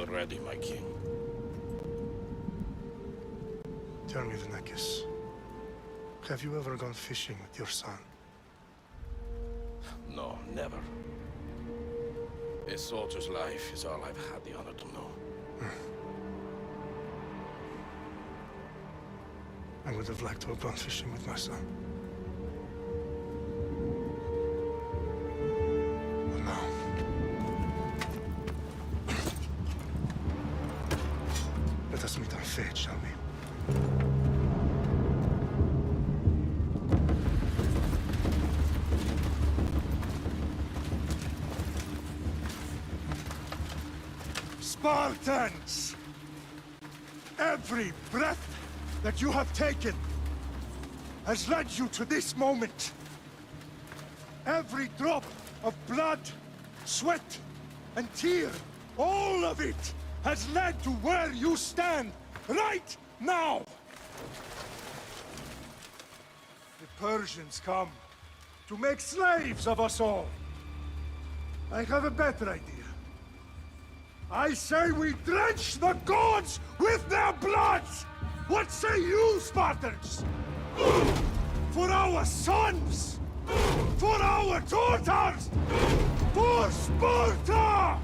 are ready, my king. Tell me, Vinicius, have you ever gone fishing with your son? No, never. A soldier's life is all I've had the honor to know. I would have liked to have gone fishing with my son. But no. Let us meet on fate, shall we? Spartans! Every breath that you have taken has led you to this moment. Every drop of blood, sweat, and tear, all of it has led to where you stand right now. The Persians come to make slaves of us all. I have a better idea. I say we drench the gods with their bloods! What say you, Spartans? For our sons! For our daughters! For Sparta!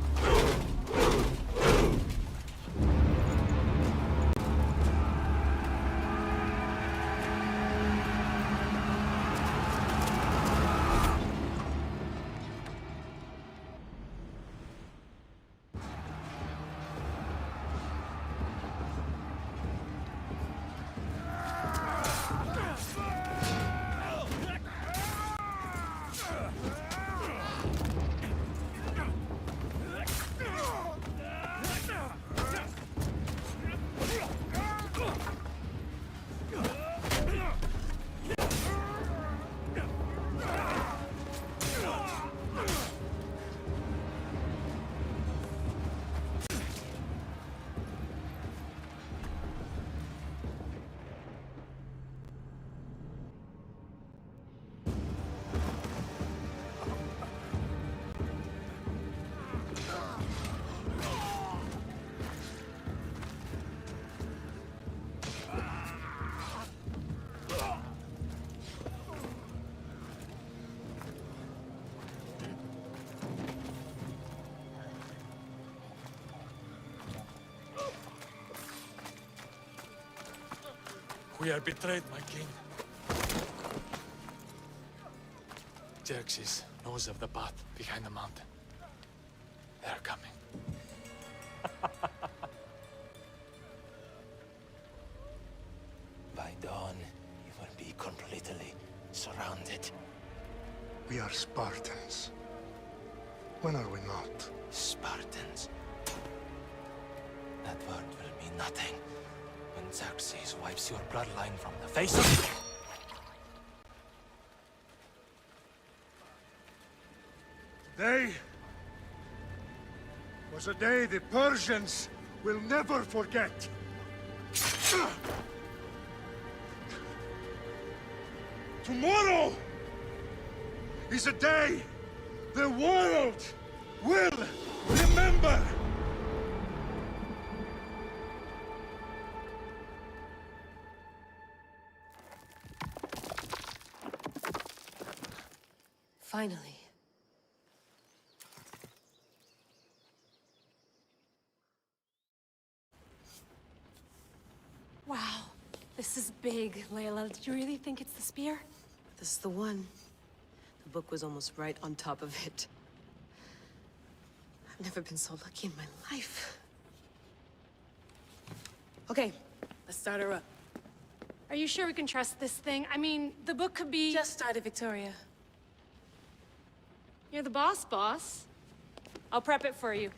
We are betrayed, my king. Xerxes knows of the path behind the mountain. They are coming. By dawn, you will be completely surrounded. We are Spartans. When are we not? Spartans. That word will mean nothing when Xerxes wipes your bloodline from the face of... Today was a day the Persians will never forget. Tomorrow is a day the world will remember. Finally. Wow, this is big, Layla. Did you really think it's the spear? This is the one. The book was almost right on top of it. I've never been so lucky in my life. Okay, let's start her up. Are you sure we can trust this thing? I mean, the book could be... Just started, Victoria. You're the boss. I'll prep it for you.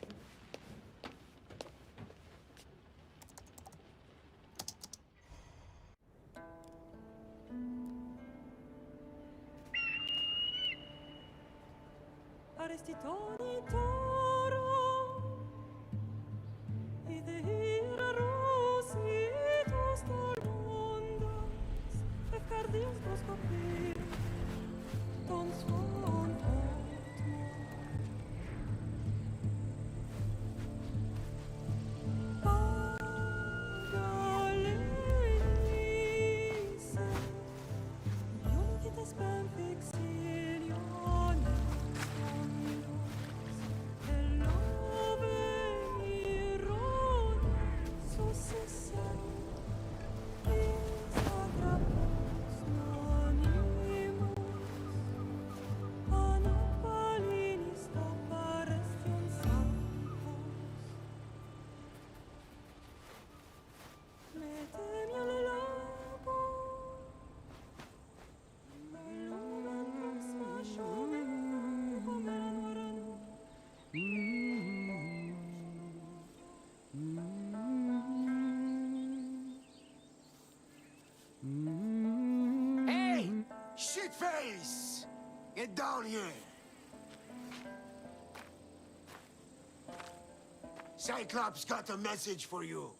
Get down here! Cyclops got a message for you.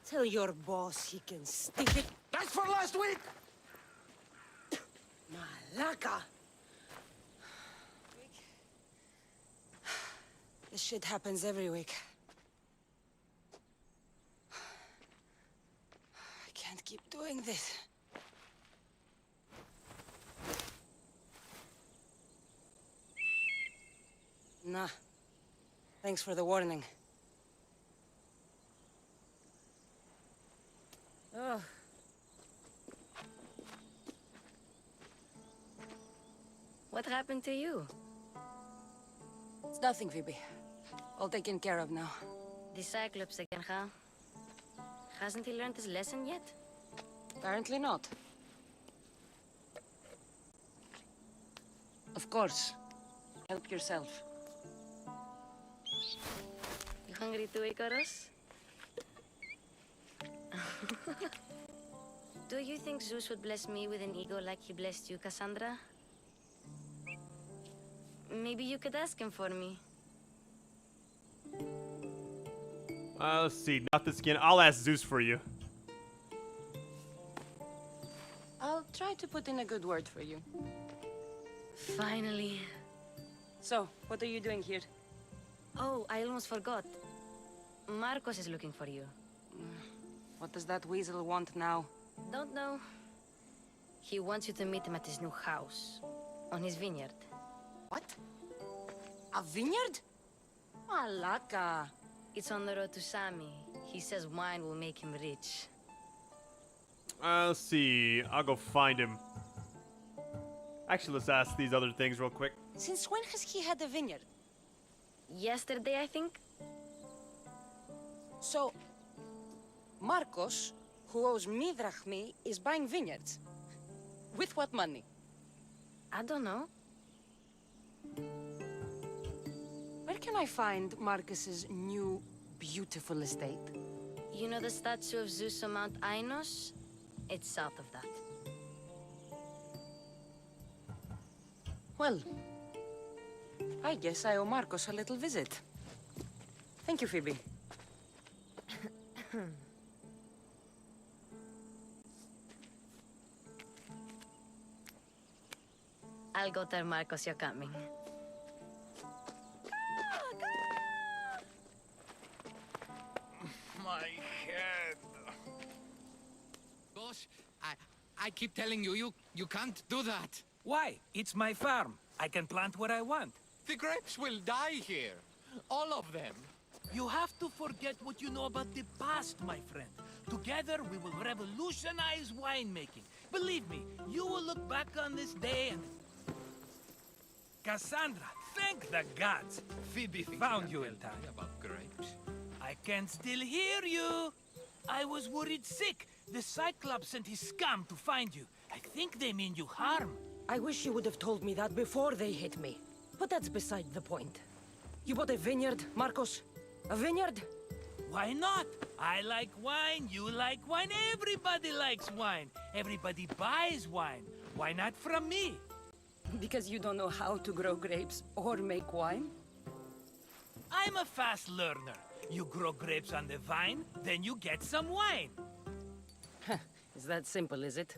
Tell your boss he can stick it. That's for last week! Malaka! This shit happens every week. I can't keep doing this. Nah. Thanks for the warning. Oh. What happened to you? It's nothing, Phoebe. All taken care of now. The Cyclops again, huh? Hasn't he learned his lesson yet? Apparently not. Of course. Help yourself. You hungry too, Icarus? Do you think Zeus would bless me with an ego like he blessed you, Cassandra? Maybe you could ask him for me. Let's see. Not the skin. I'll ask Zeus for you. I'll try to put in a good word for you. Finally. So, what are you doing here? Oh, I almost forgot. Marcos is looking for you. What does that weasel want now? Don't know. He wants you to meet him at his new house. On his vineyard. What? A vineyard? Malaka. It's on the road to Sami. He says wine will make him rich. Let's see. I'll go find him. Actually, let's ask these other things real quick. Since when has he had a vineyard? Yesterday, I think? So, Marcos, who owes me drachmi, is buying vineyards. With what money? I don't know. Where can I find Marcus's new, beautiful estate? You know the statue of Zeus on Mount Ainos? It's south of that. Well, I guess I owe Marcos a little visit. Thank you, Phoebe. I'll go tell Marcos you're coming. My head. Boss, I keep telling you, you can't do that. Why? It's my farm. I can plant what I want. The grapes will die here. All of them. You have to forget what you know about the past, my friend. Together, we will revolutionize winemaking. Believe me, you will look back on this day and... Cassandra, thank the gods! Phoebe found you in time. About grapes. I can still hear you! I was worried sick. The Cyclops sent his scum to find you. I think they mean you harm. I wish you would have told me that before they hit me. But that's beside the point. You bought a vineyard, Marcos? A vineyard? Why not? I like wine, you like wine, everybody likes wine. Everybody buys wine. Why not from me? Because you don't know how to grow grapes or make wine? I'm a fast learner. You grow grapes on the vine, then you get some wine. Is that simple, is it?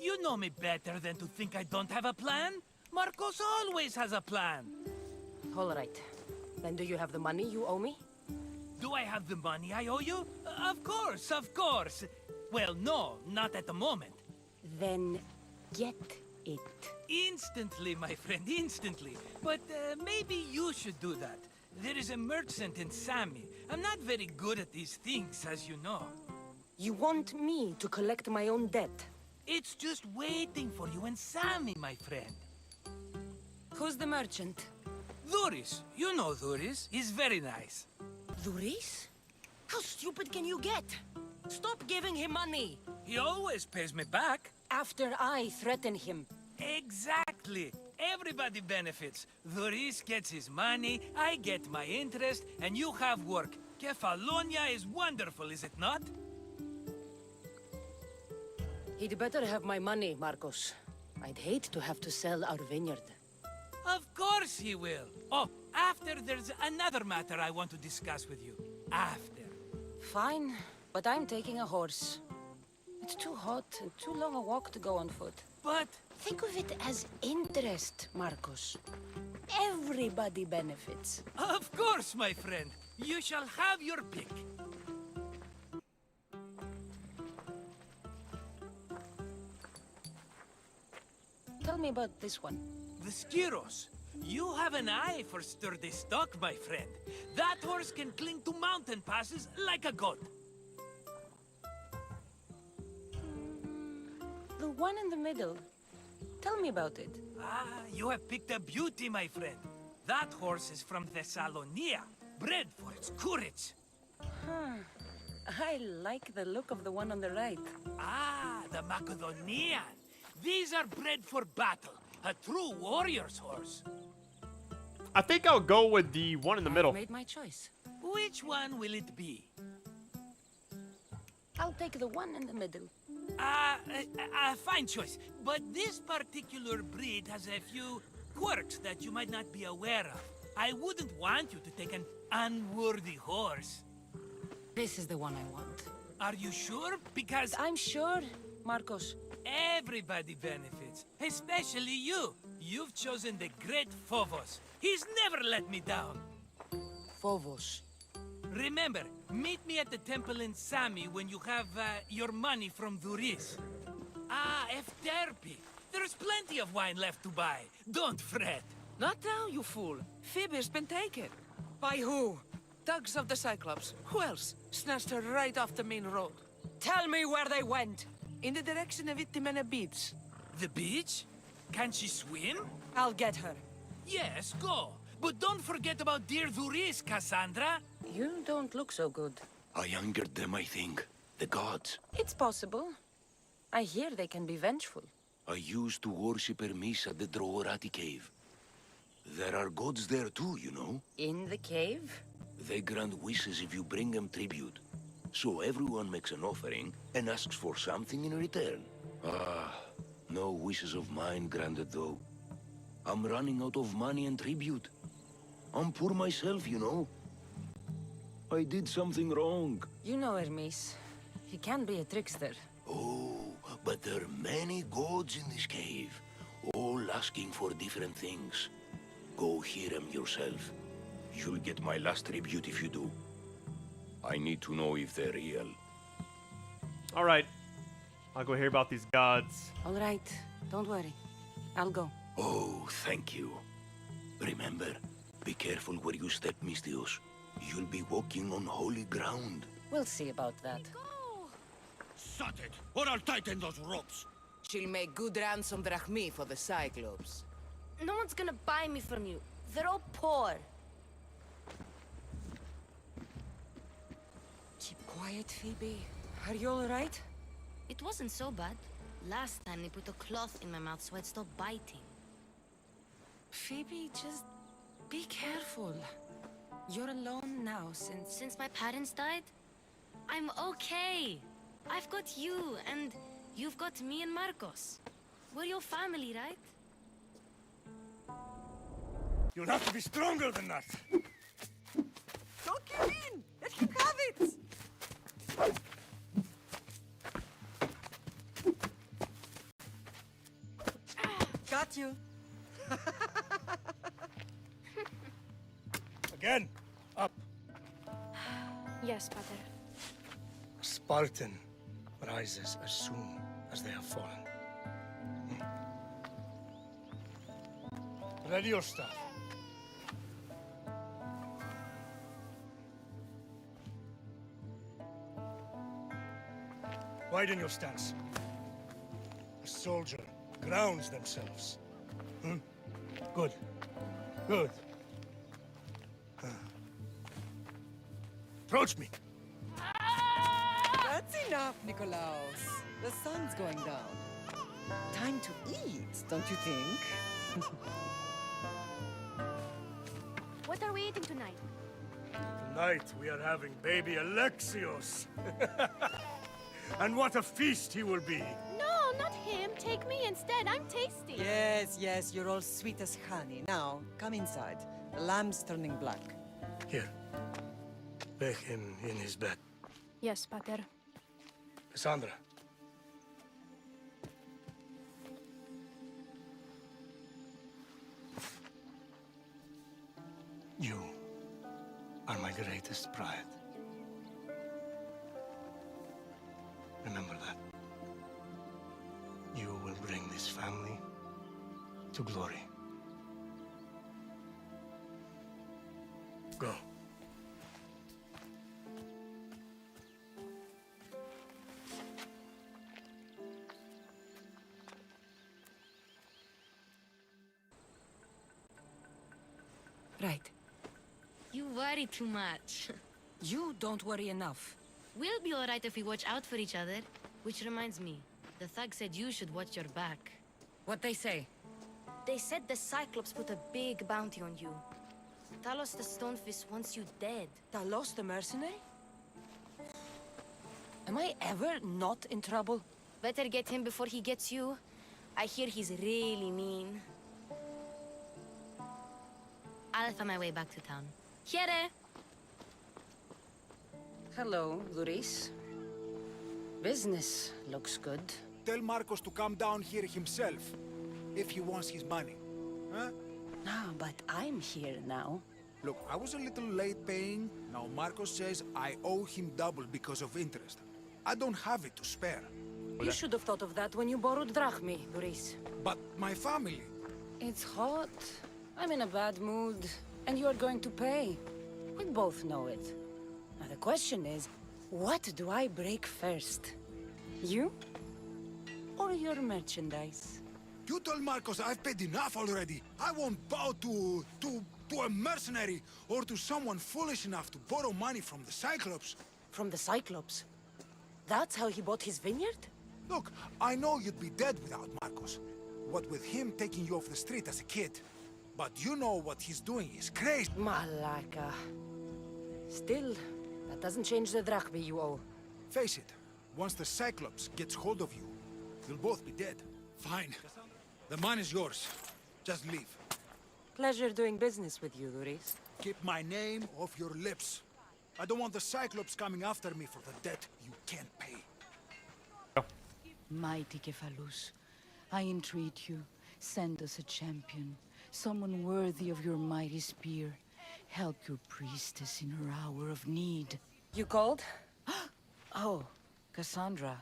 You know me better than to think I don't have a plan. Marcos always has a plan. All right. Then do you have the money you owe me? Do I have the money I owe you? Of course, of course. Well, no, not at the moment. Then get it. Instantly, my friend, instantly. But maybe you should do that. There is a merchant in Sami. I'm not very good at these things, as you know. You want me to collect my own debt? It's just waiting for you in Sami, my friend. Who's the merchant? Dhuris. You know Dhuris. He's very nice. Dhuris? How stupid can you get? Stop giving him money! He always pays me back. After I threaten him. Exactly. Everybody benefits. Dhuris gets his money, I get my interest, and you have work. Kefalonia is wonderful, is it not? He'd better have my money, Marcos. I'd hate to have to sell our vineyard. Of course he will. Oh, after there's another matter I want to discuss with you. After. Fine, but I'm taking a horse. It's too hot and too long a walk to go on foot. But Think of it as interest, Marcos. Everybody benefits. of course, my friend. You shall have your pick. Tell me about this one. The Skiros. You have an eye for sturdy stock, my friend. That horse can cling to mountain passes like a goat. The one in the middle. Tell me about it. Ah, you have picked a beauty, my friend. That horse is from Thessalonia, bred for its courage. I like the look of the one on the right. Ah, the Macedonian. These are bred for battle, a true warrior's horse. I think I'll go with the one in the middle. I've made my choice. Which one will it be? I'll take the one in the middle. Fine choice. But this particular breed has a few quirks that you might not be aware of. I wouldn't want you to take an unworthy horse. This is the one I want. Are you sure? Because I'm sure, Marcos. everybody benefits, especially you. You've chosen the great Phobos. He's never let me down. Phobos. Remember, meet me at the temple in Sami when you have your money from Duris. Ah, Efterpi. There's plenty of wine left to buy. Don't fret. Not now, you fool. Phoebe's been taken. By who? Thugs of the Cyclops. Who else? Snatched her right off the main road. Tell me where they went. In the direction of Itimena Beach. The beach? Can she swim? I'll get her. Yes, go. But don't forget about dear Duris, Cassandra. You don't look so good. I angered them, I think. The gods. It's possible. I hear they can be vengeful. I used to worship Hermes at the Droorati cave. There are gods there too, you know. In the cave? They grant wishes if you bring them tribute. So everyone makes an offering and asks for something in return. Ah, no wishes of mine granted though. I'm running out of money and tribute. I'm poor myself, you know. I did something wrong. You know Hermes. He can be a trickster. Oh, but there are many gods in this cave, all asking for different things. Go hear them yourself. You'll get my last tribute if you do. I need to know if they're real. Alright. I'll go hear about these gods. All right. Don't worry. I'll go. Oh, thank you. Remember, be careful where you step, Mistios. You'll be walking on holy ground. We'll see about that. Shut it, or I'll tighten those ropes. She'll make good ransom drachmi for the Cyclops. No one's gonna buy me from you. They're all poor. Keep quiet, Phoebe. Are you all right? It wasn't so bad. Last time they put a cloth in my mouth so I'd stop biting. Phoebe, just be careful. You're alone now Since my parents died, I'm okay. I've got you, and you've got me and Marcos. We're your family, right? You'll have to be stronger than that. Don't give in! Let him have it! Got you. Again, up. Yes, Pater. A Spartan rises as soon as they have fallen. Ready your staff. Widen your stance. A soldier grounds themselves. Good. Good. Approach me. That's enough, Nikolaos. The sun's going down. Time to eat, don't you think? What are we eating tonight? Tonight we are having baby Alexios. And what a feast he will be. No, not him. take me instead? I'm tasty. Yes, yes, you're all sweet as honey. Now, come inside. The lamb's turning black. Here. Lay him in his bed. Yes, Pater. Cassandra. You are my greatest pride. Remember that. You will bring this family to glory. Go. Right. You worry too much. You don't worry enough. We'll be alright if we watch out for each other. Which reminds me, the thug said you should watch your back. What they say? They said the Cyclops put a big bounty on you. Talos the Stonefist wants you dead. Talos the mercenary? Am I ever not in trouble? Better get him before he gets you. I hear he's really mean. I'll find my way back to town. Here! Hello, Luris. Business looks good. Tell Marcos to come down here himself, if he wants his money. Huh? No, but I'm here now. Look, I was a little late paying. Now Marcos says I owe him double because of interest. I don't have it to spare. You should have thought of that when you borrowed drachmi, Luris. But my family... It's hot. I'm in a bad mood. And you are going to pay. We both know it. Now the question is, what do I break first? You? Or your merchandise? You told Marcos I've paid enough already. I won't bow to a mercenary or to someone foolish enough to borrow money from the Cyclops. From the Cyclops? That's how he bought his vineyard? Look, I know you'd be dead without Marcos. What with him taking you off the street as a kid. But you know what he's doing is crazy. Malaka. Still, that doesn't change the drachmi you owe. Face it, once the Cyclops gets hold of you, you'll both be dead. Fine. The money's yours. Just leave. Pleasure doing business with you, Luris. Keep my name off your lips. I don't want the Cyclops coming after me for the debt you can't pay. Mighty Cephalus, I entreat you, send us a champion. Someone worthy of your mighty spear. Help your priestess in her hour of need. You called? Oh, Cassandra.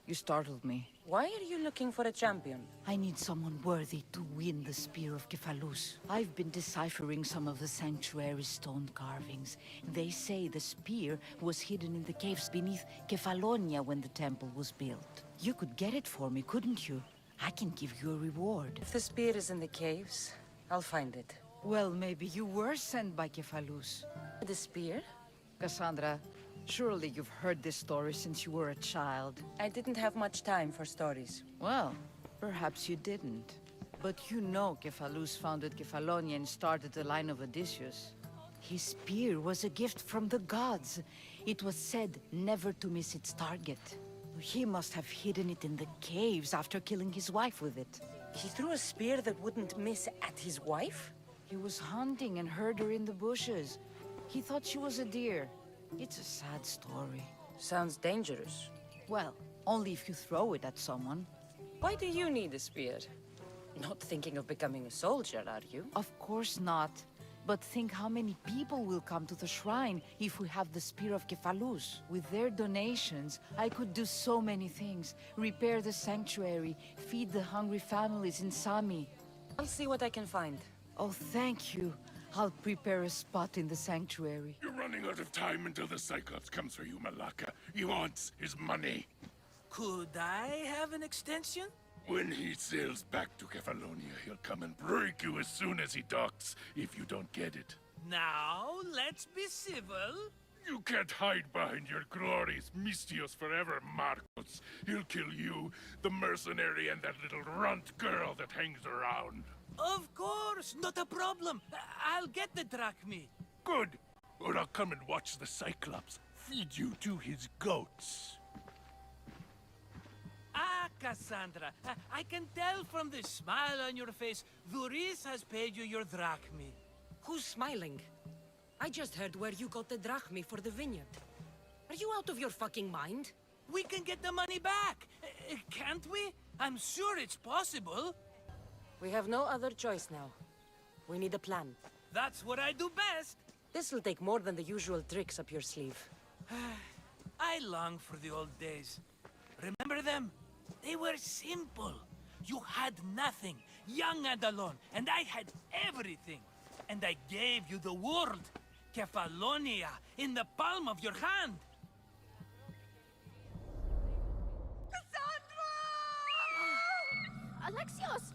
You startled me. Why are you looking for a champion? I need someone worthy to win the spear of Cephalus. I've been deciphering some of the sanctuary's stone carvings. They say the spear was hidden in the caves beneath Kefalonia when the temple was built. You could get it for me, couldn't you? I can give you a reward. If the spear is in the caves, I'll find it. Well, maybe you were sent by Cephalus. The spear? Cassandra, surely you've heard this story since you were a child. I didn't have much time for stories. Well, perhaps you didn't. But you know Cephalus founded Kefalonia and started the line of Odysseus. His spear was a gift from the gods. It was said never to miss its target. He must have hidden it in the caves after killing his wife with it. He threw a spear that wouldn't miss at his wife? He was hunting and heard her in the bushes. He thought she was a deer. It's a sad story. Sounds dangerous. Well, only if you throw it at someone. Why do you need a spear? Not thinking of becoming a soldier, are you? Of course not. But think how many people will come to the shrine if we have the Spear of Cephalus. With their donations, I could do so many things. Repair the sanctuary, feed the hungry families in Sami. I'll see what I can find. Oh, thank you. I'll prepare a spot in the sanctuary. You're running out of time until the Cyclops comes for you, Malaka. He wants his money. Could I have an extension? When he sails back to Kefalonia, he'll come and break you as soon as he docks, if you don't get it. Now, let's be civil. You can't hide behind your glories, Mistios forever, Marcos. He'll kill you, the mercenary, and that little runt girl that hangs around. Of course, not a problem. I'll get the drachmi. Good. Or I'll come and watch the Cyclops feed you to his goats. Cassandra. I can tell from the smile on your face, Duris has paid you your drachmi. Who's smiling? I just heard where you got the drachmi for the vineyard. Are you out of your fucking mind? We can get the money back, can't we? I'm sure it's possible. We have no other choice now. We need a plan. That's what I do best. This'll take more than the usual tricks up your sleeve. I long for the old days. Remember them? They were simple. You had nothing, young and alone, and I had everything. And I gave you the world, Kefalonia, in the palm of your hand. Alexios!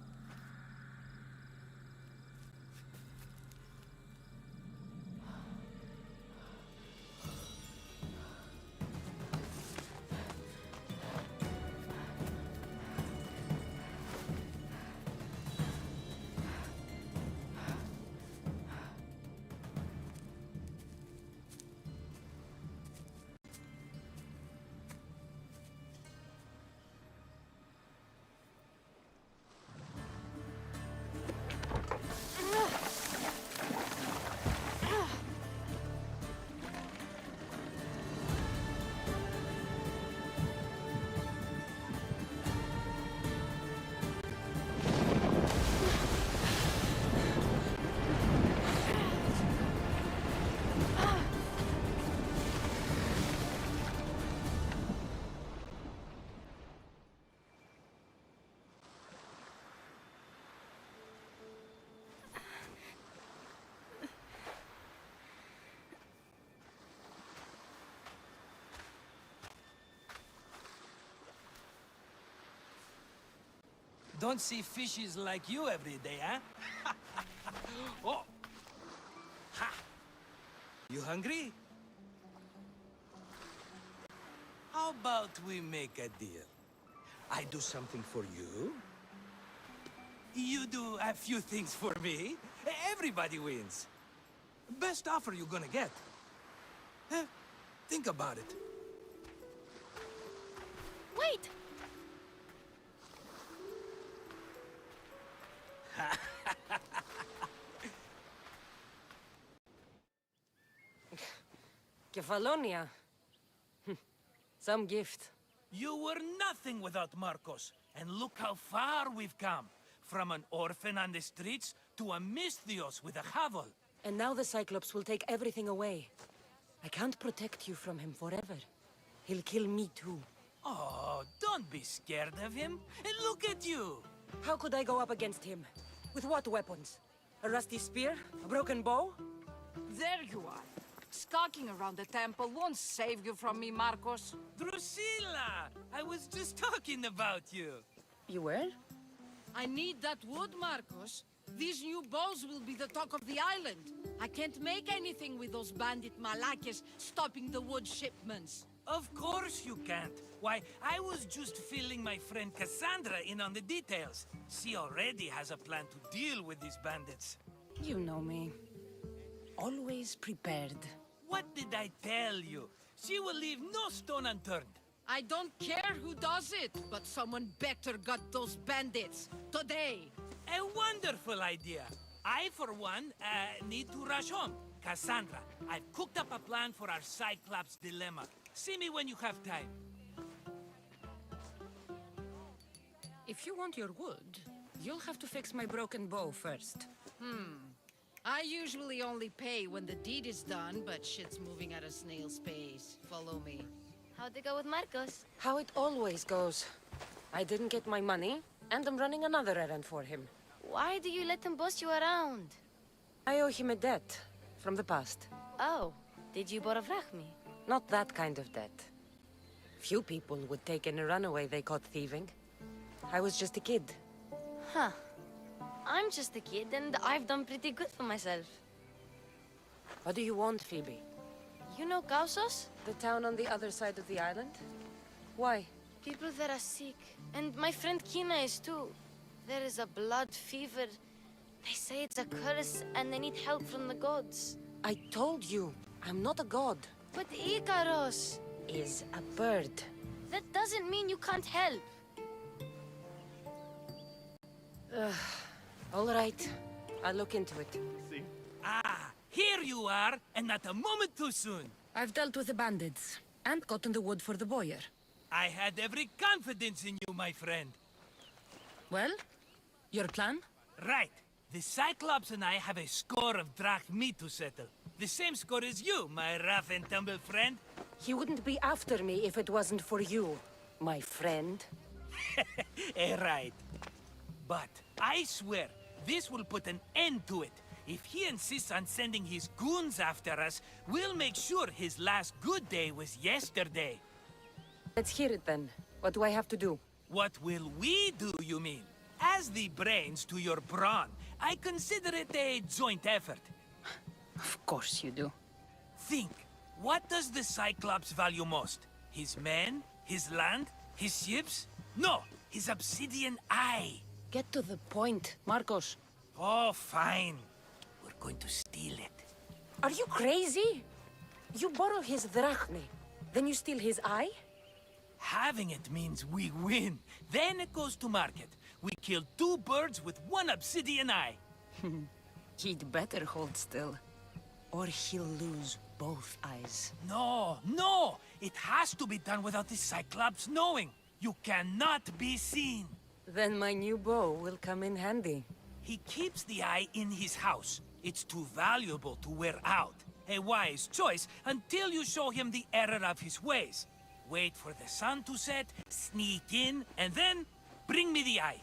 Don't see fishes like you every day, huh? Oh! Ha! You hungry? How about we make a deal? I do something for you. You do a few things for me. Everybody wins. Best offer you're gonna get. Think about it. Wait! Kefalonia. Some gift. You were nothing without Marcos, and look how far we've come. From an orphan on the streets to a Misthios with a hovel. And now the Cyclops will take everything away. I can't protect you from him forever. He'll kill me too. Oh, don't be scared of him. And look at you. How could I go up against him? With what weapons? A rusty spear? A broken bow? There you are. Skulking around the temple won't save you from me, Marcos. Drusilla! I was just talking about you. You were? I need that wood, Marcos. These new bows will be the talk of the island. I can't make anything with those bandit malakes stopping the wood shipments. Of course you can't. Why, I was just filling my friend Cassandra in on the details. She already has a plan to deal with these bandits. You know me. Always prepared. What did I tell you? She will leave no stone unturned. I don't care who does it, but someone better got those bandits. Today. A wonderful idea. I, for one, need to rush home. Cassandra, I've cooked up a plan for our Cyclops dilemma. See me when you have time. If you want your wood, you'll have to fix my broken bow first. I usually only pay when the deed is done, but shit's moving at a snail's pace. Follow me. How'd it go with Marcos? How it always goes. I didn't get my money, and I'm running another errand for him. Why do you let him boss you around? I owe him a debt from the past. Oh, did you borrow drachmi? Not that kind of debt. Few people would take in a runaway they caught thieving. I was just a kid. Huh. I'm just a kid, and I've done pretty good for myself. What do you want, Phoebe? You know Kausos? The town on the other side of the island? Why? People there are sick, and my friend Kina is too. There is a blood fever. They say it's a curse, and they need help from the gods. I told you, I'm not a god. But Ikaros is a bird. That doesn't mean you can't help. All right. I'll look into it. See? Ah, here you are, and not a moment too soon. I've dealt with the bandits, and gotten the wood for the boiler. I had every confidence in you, my friend. Well, your plan? Right. The Cyclops and I have a score of drachmi to settle. The same score as you, my rough and tumble friend. He wouldn't be after me if it wasn't for you, my friend. Right. But I swear, this will put an end to it. If he insists on sending his goons after us, we'll make sure his last good day was yesterday. Let's hear it then. What do I have to do? What will we do, you mean? As the brains to your brawn, I consider it a joint effort. Of course you do. Think, what does the Cyclops value most? His men? His land? His ships? No, his obsidian eye. Get to the point, Marcos. Oh, fine. We're going to steal it. Are you crazy? You borrow his drachmi, then you steal his eye? Having it means we win. Then it goes to market. We kill 2 birds with 1 obsidian eye. He'd better hold still, or he'll lose both eyes. No, no! It has to be done without the Cyclops knowing. You cannot be seen. Then my new bow will come in handy. He keeps the eye in his house. It's too valuable to wear out. A wise choice until you show him the error of his ways. Wait for the sun to set, sneak in, and then bring me the eye.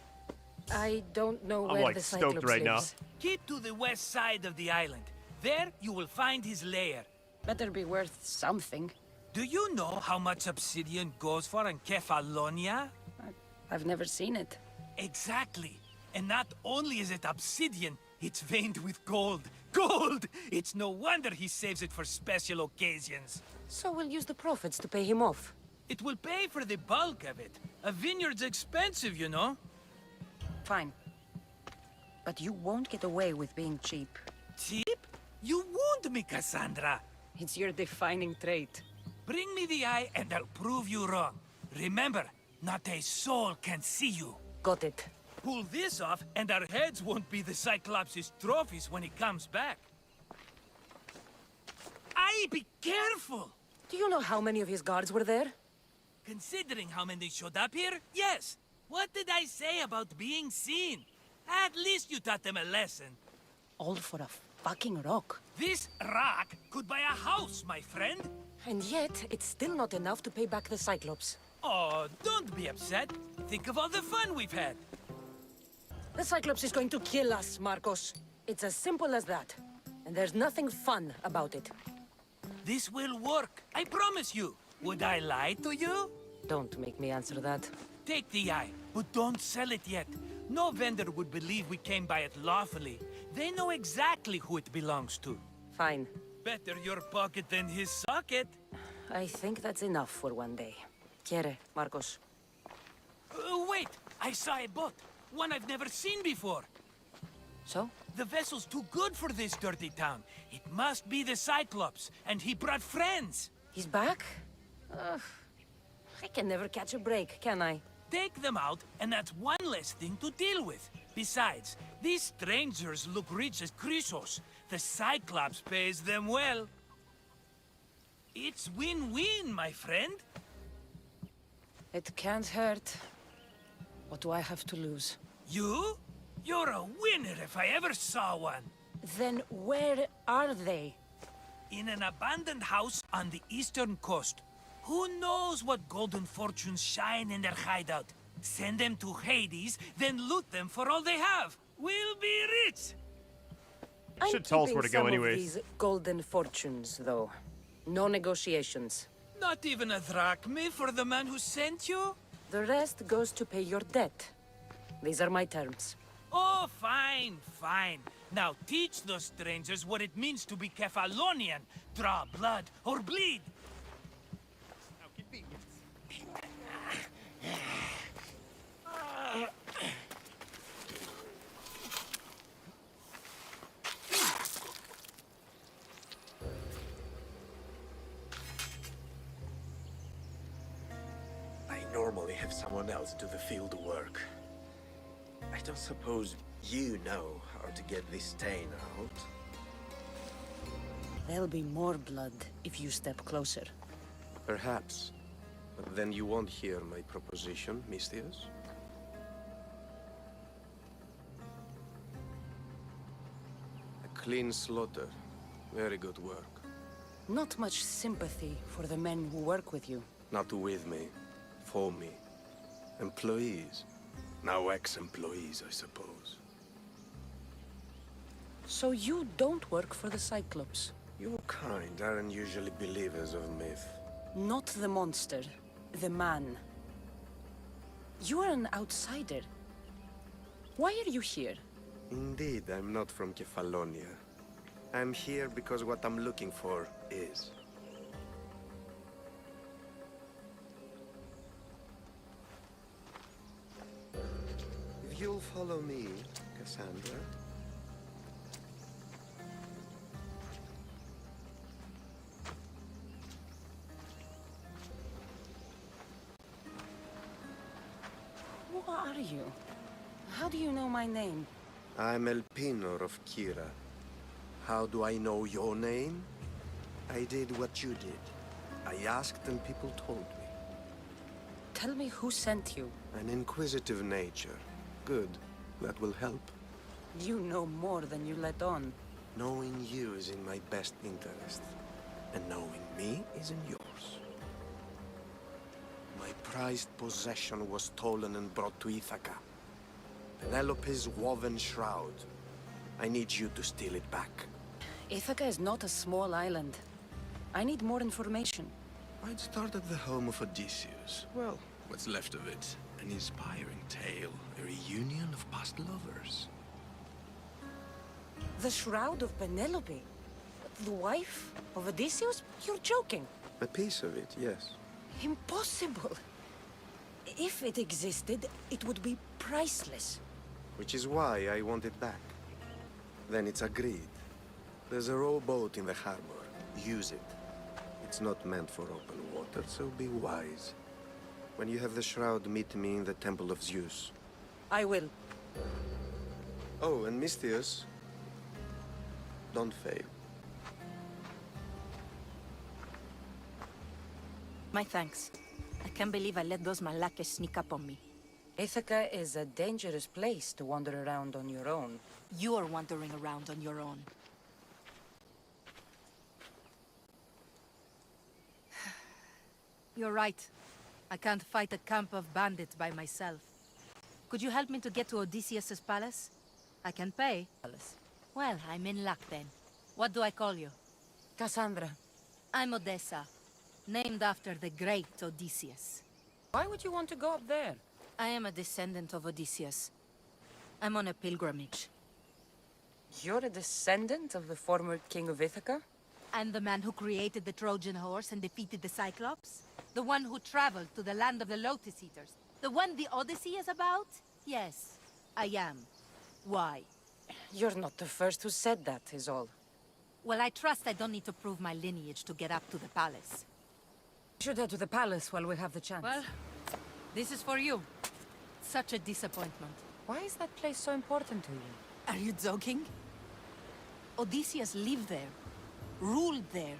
I don't know I'm where like the stoked Cyclops right now. lives. Keep to the west side of the island. There, you will find his lair. Better be worth something. Do you know how much obsidian goes for in Kefalonia? I've never seen it. Exactly. And not only is it obsidian, it's veined with gold. Gold! It's no wonder he saves it for special occasions. So we'll use the profits to pay him off. It will pay for the bulk of it. A vineyard's expensive, you know. Fine. But you won't get away with being cheap. Cheap? You wound me, Cassandra. It's your defining trait. Bring me the eye and I'll prove you wrong. Remember, not a soul can see you. Got it. Pull this off and our heads won't be the Cyclops' trophies when he comes back. Aye, be careful! Do you know how many of his guards were there? Considering how many showed up here, yes. What did I say about being seen? At least you taught them a lesson. All for a fucking rock. This rock could buy a house, my friend. And yet, it's still not enough to pay back the Cyclops. Oh, don't be upset. Think of all the fun we've had. The Cyclops is going to kill us, Marcos. It's as simple as that. And there's nothing fun about it. This will work, I promise you. Would I lie to you? Don't make me answer that. Take the eye, but don't sell it yet. No vendor would believe we came by it lawfully. They know exactly who it belongs to. Fine. Better your pocket than his socket. I think that's enough for one day. Quiere, Marcos. Wait! I saw a boat. One I've never seen before. So? The vessel's too good for this dirty town. It must be the Cyclops, and he brought friends. He's back? I can never catch a break, can I? Take them out, and that's one less thing to deal with. Besides, these strangers look rich as Chrysos. The Cyclops pays them well. It's win-win, my friend. It can't hurt. What do I have to lose? You? You're a winner if I ever saw one. Then where are they? In an abandoned house on the eastern coast. Who knows what golden fortunes shine in their hideout? Send them to Hades, then loot them for all they have. We'll be rich! Should tell us where to go anyways. These golden fortunes, though. No negotiations. Not even a drachmi for the man who sent you? The rest goes to pay your debt. These are my terms. Oh, fine, fine. Now teach those strangers what it means to be Kefalonian. Draw blood or bleed. I normally have someone else do the field work. I I don't suppose you know how to get this stain out. There'll be more blood if you step closer. Perhaps. But then you won't hear my proposition, Misthios. A clean slaughter. Very good work. Not much sympathy for the men who work with you. Not with me. For me. Employees. Now ex-employees, I suppose. So you don't work for the Cyclops? Your kind aren't usually believers of myth. Not the monster, the man. You are an outsider. Why are you here? Indeed, I'm not from Kefalonia. I'm here because what I'm looking for is. If you'll follow me, Cassandra. Who are you? How do you know my name? I'm Elpinor of Kira. How do I know your name? I did what you did. I asked and people told me. Tell me who sent you. An inquisitive nature. Good. That will help. You know more than you let on. Knowing you is in my best interest. And knowing me is in yours. My prized possession was stolen and brought to Ithaca. Penelope's woven shroud. I need you to steal it back. Ithaca is not a small island. I need more information. I'd start at the home of Odysseus. Well, what's left of it. An inspiring tale. A reunion of past lovers. The shroud of Penelope? The wife of Odysseus? You're joking. A piece of it, yes. Impossible. If it existed, it would be priceless. Which is why I want it back. Then it's agreed. There's a rowboat in the harbor. Use it. It's not meant for open water, so be wise. When you have the shroud, meet me in the Temple of Zeus. I will. Oh, and Misthios, don't fail. My thanks. I can't believe I let those Malakas sneak up on me. Ithaca is a dangerous place to wander around on your own. You're wandering around on your own. You're right. I can't fight a camp of bandits by myself. Could you help me to get to Odysseus's palace? I can pay. Well, I'm in luck then. What do I call you? Cassandra. I'm Odessa, named after the great Odysseus. Why would you want to go up there? I am a descendant of Odysseus. I'm on a pilgrimage. You're a descendant of the former king of Ithaca? And the man who created the Trojan horse and defeated the Cyclops? The one who traveled to the land of the Lotus Eaters? The one the Odyssey is about? Yes, I am. Why? You're not the first who said that, is all. Well, I trust I don't need to prove my lineage to get up to the palace. We should head to the palace while we have the chance. Well, this is for you. Such a disappointment. Why is that place so important to you? Are you joking? Odysseus lived there, ruled there.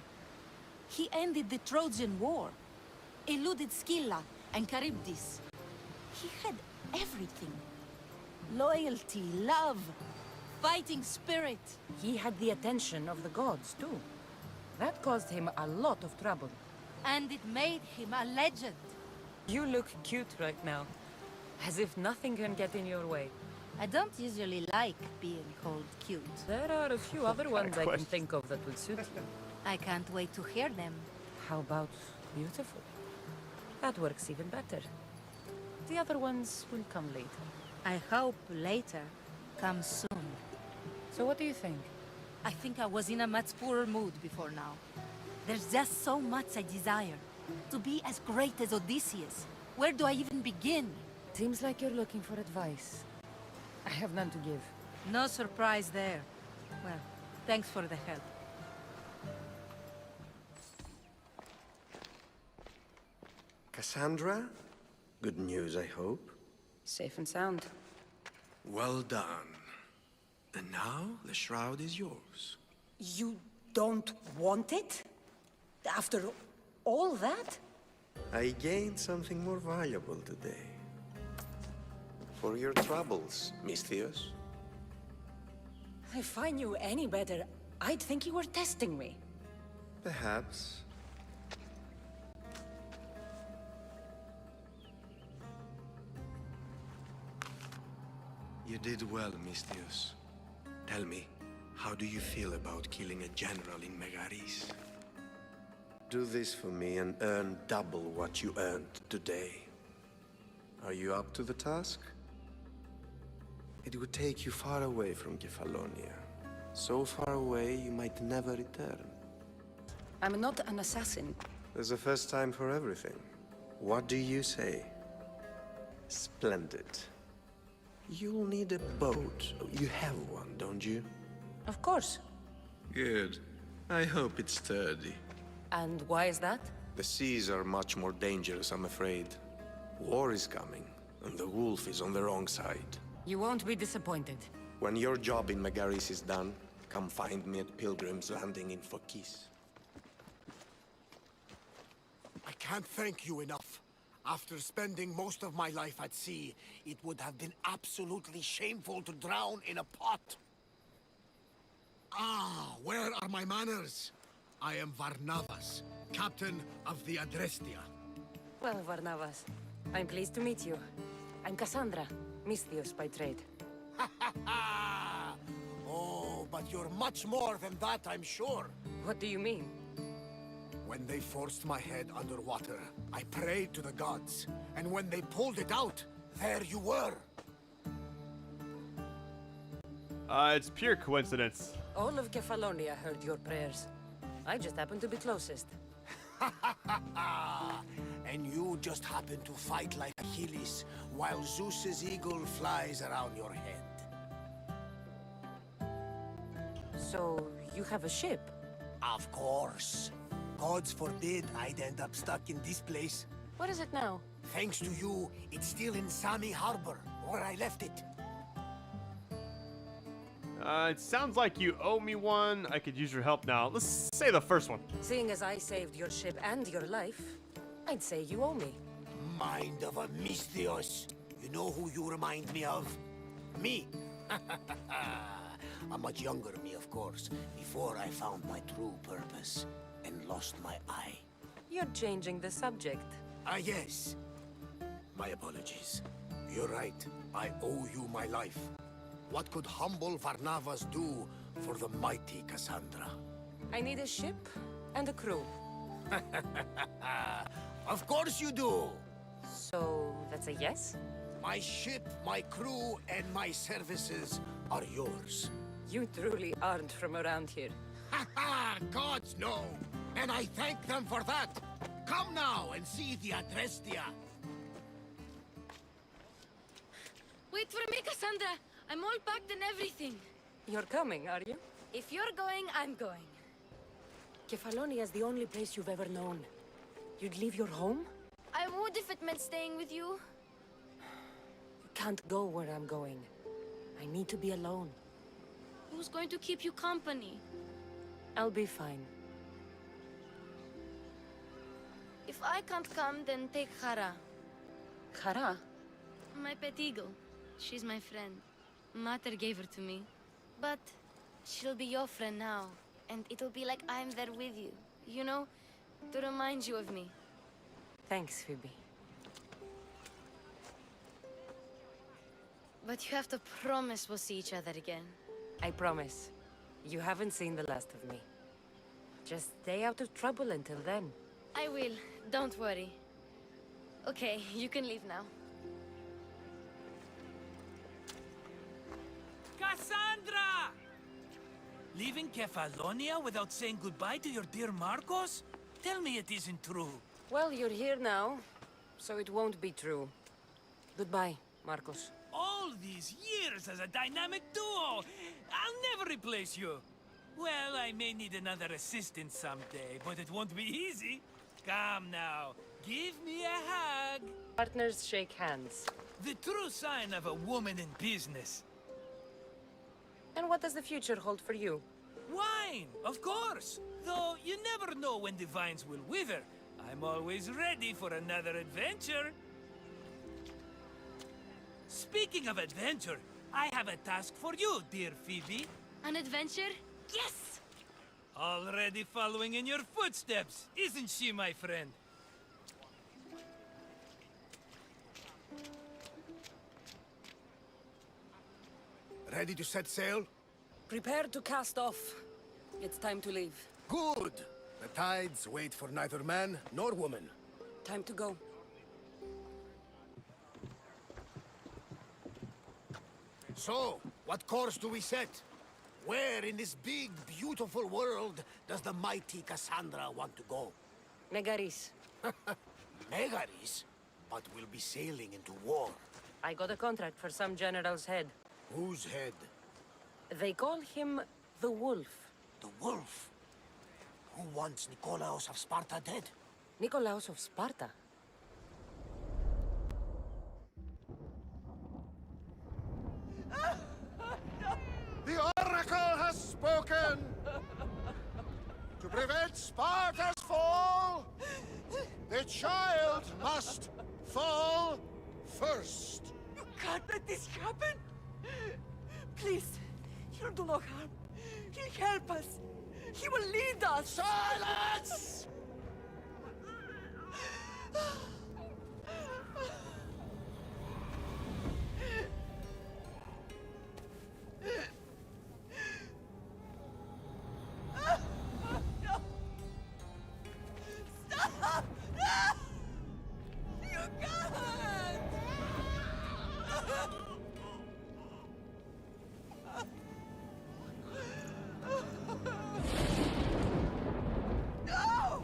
He ended the Trojan War, eluded Scylla and Charybdis. He had everything. Loyalty, love, fighting spirit. He had the attention of the gods, too. That caused him a lot of trouble. And it made him a legend. You look cute right now. As if nothing can get in your way. I don't usually like being called cute. There are a few other ones I can think of that would suit you. I can't wait to hear them. How about beautiful? That works even better. The other ones will come later. I hope later comes soon. So what do you think? I think I was in a much poorer mood before now. There's just so much I desire. To be as great as Odysseus. Where do I even begin? Seems like you're looking for advice. I have none to give. No surprise there. Well, thanks for the help. Cassandra? Good news, I hope. Safe and sound. Well done. And now, the shroud is yours. You don't want it? After all that? I gained something more valuable today. For your troubles, Misthios. If I knew any better, I'd think you were testing me. Perhaps. You did well, Misthios. Tell me, how do you feel about killing a general in Megaris? Do this for me and earn double what you earned today. Are you up to the task? It would take you far away from Kefalonia. So far away, you might never return. I'm not an assassin. There's a first time for everything. What do you say? Splendid. You'll need a boat. You have one, don't you? Of course. Good. I hope it's sturdy. And why is that? The seas are much more dangerous, I'm afraid. War is coming, and the wolf is on the wrong side. You won't be disappointed. When your job in Megaris is done, come find me at Pilgrim's Landing in Phokis. I can't thank you enough. After spending most of my life at sea, it would have been absolutely shameful to drown in a pot. Ah, where are my manners? I am Varnavas, captain of the Adrestia. Well, Varnavas, I'm pleased to meet you. I'm Cassandra, Misthios by trade. Oh, but you're much more than that, I'm sure. What do you mean? When they forced my head underwater, I prayed to the gods. And when they pulled it out, there you were. It's pure coincidence. All of Kefalonia heard your prayers. I just happened to be closest. And you just happened to fight like Achilles, while Zeus's eagle flies around your head. So, you have a ship? Of course. Gods forbid I'd end up stuck in this place. What is it now? Thanks to you, it's still in Sami Harbor, where I left it. It sounds like you owe me one. I could use your help now. Let's say the first one. Seeing as I saved your ship and your life, I'd say you owe me. Mind of a Misthios. You know who you remind me of? Me. A much younger me, of course, before I found my true purpose and lost my eye. You're changing the subject. Ah, yes. My apologies. You're right. I owe you my life. What could humble Varnavas do for the mighty Cassandra? I need a ship and a crew. Of course you do! So, that's a yes? My ship, my crew, and my services are yours. You truly aren't from around here. Ha ha! Gods know! And I thank them for that! Come now and see the Adrestia! Wait for me, Cassandra! I'm all packed and everything. You're coming, are you? If you're going, I'm going. Kefalonia is the only place you've ever known. You'd leave your home? I would if it meant staying with you. You can't go where I'm going. I need to be alone. Who's going to keep you company? I'll be fine. If I can't come, then take Hara. Hara? My pet eagle. She's my friend. Mater gave her to me. But she'll be your friend now. And it'll be like I'm there with you. You know? To remind you of me. Thanks, Phoebe. But you have to promise we'll see each other again. I promise. You haven't seen the last of me. Just stay out of trouble until then. I will. Don't worry. Okay, you can leave now. Cassandra! Leaving Kefalonia without saying goodbye to your dear Marcos? Tell me it isn't true. Well, you're here now, so it won't be true. Goodbye, Marcos. All these years as a dynamic duo! I'll never replace you! Well, I may need another assistant someday, but it won't be easy. Come now, give me a hug. Partners shake hands. The true sign of a woman in business. And what does the future hold for you? Wine, of course. Though you never know when the vines will wither. I'm always ready for another adventure. Speaking of adventure, I have a task for you, dear Phoebe. An adventure? Yes! Already following in your footsteps, isn't she, my friend? Ready to set sail? Prepare to cast off. It's time to leave. Good! The tides wait for neither man nor woman. Time to go. So, what course do we set? Where in this big, beautiful world does the mighty Cassandra want to go? Megaris. Megaris? But we'll be sailing into war. I got a contract for some general's head. Whose head? They call him the Wolf. The Wolf? Who wants Nikolaos of Sparta dead? Nikolaos of Sparta? The Oracle has spoken! To prevent Sparta's fall, the child must fall first. You can't let this happen! Please, he'll do no harm. He'll help us. He will lead us. Silence! Stop! No! You can't! No!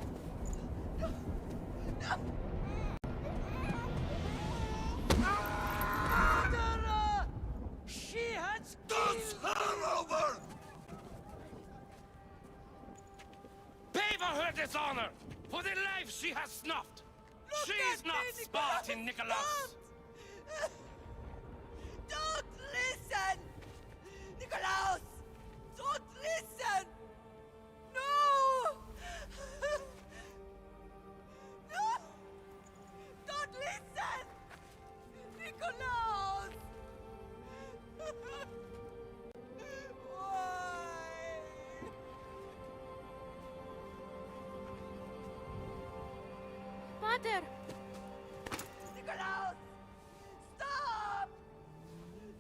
No! No! Mother! She has Dance her over! Pay for her dishonor! For the life she has snuffed! She is not Spartan, Nikolaos! Don't listen! Nikolaos! Don't listen! No! No! Don't listen! Nikolaos! Why? Pater! Nikolaos! Stop!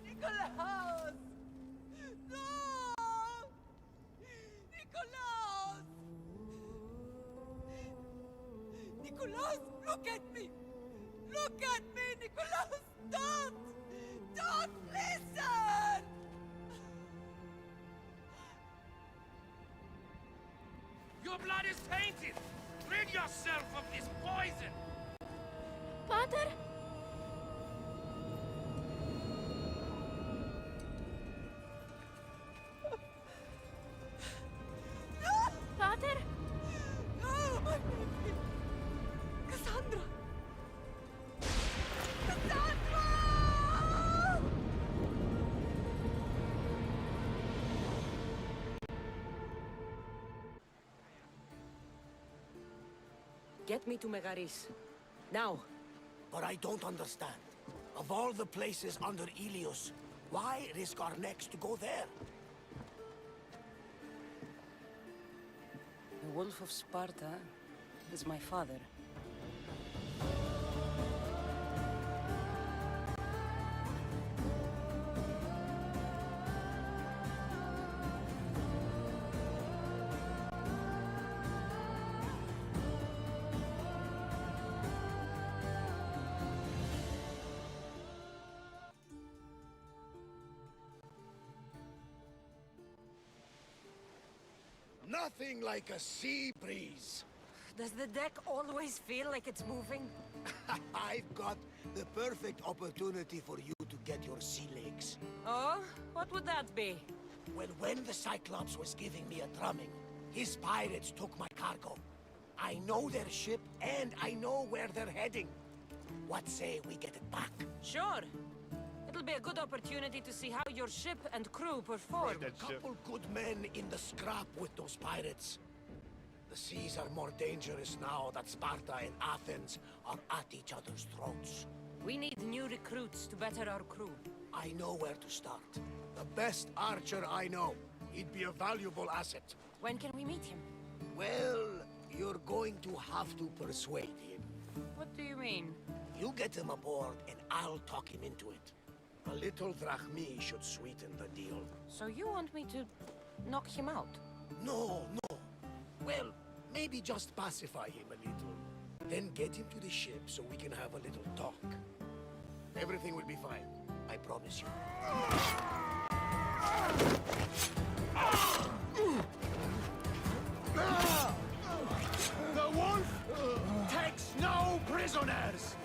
Nikolaos! No! Nikolaos! Nikolaos, look at me! Look at me, Nikolaos! Don't! Don't listen! Your blood is tainted! Rid yourself of this poison! Pater? Pater? No, my baby! Cassandra! Cassandra! Get me to Megaris. Now. But I don't understand. Of all the places under Ilios, why risk our necks to go there? The Wolf of Sparta is my father. Nothing like a sea breeze. Does the deck always feel like it's moving? I've got the perfect opportunity for you to get your sea legs. Oh? What would that be? Well, when the Cyclops was giving me a drumming, his pirates took my cargo. I know their ship, and I know where they're heading. What say we get it back? Sure. It'll be a good opportunity to see how your ship and crew perform. Couple good men in the scrap with those pirates. The seas are more dangerous now that Sparta and Athens are at each other's throats. We need new recruits to better our crew. I know where to start. The best archer I know. He'd be a valuable asset. When can we meet him? Well, you're going to have to persuade him. What do you mean? You get him aboard and I'll talk him into it. A little drachmi should sweeten the deal. So you want me to knock him out? No, no. Well, maybe just pacify him a little. Then get him to the ship so we can have a little talk. Everything will be fine. I promise you. The wolf takes no prisoners!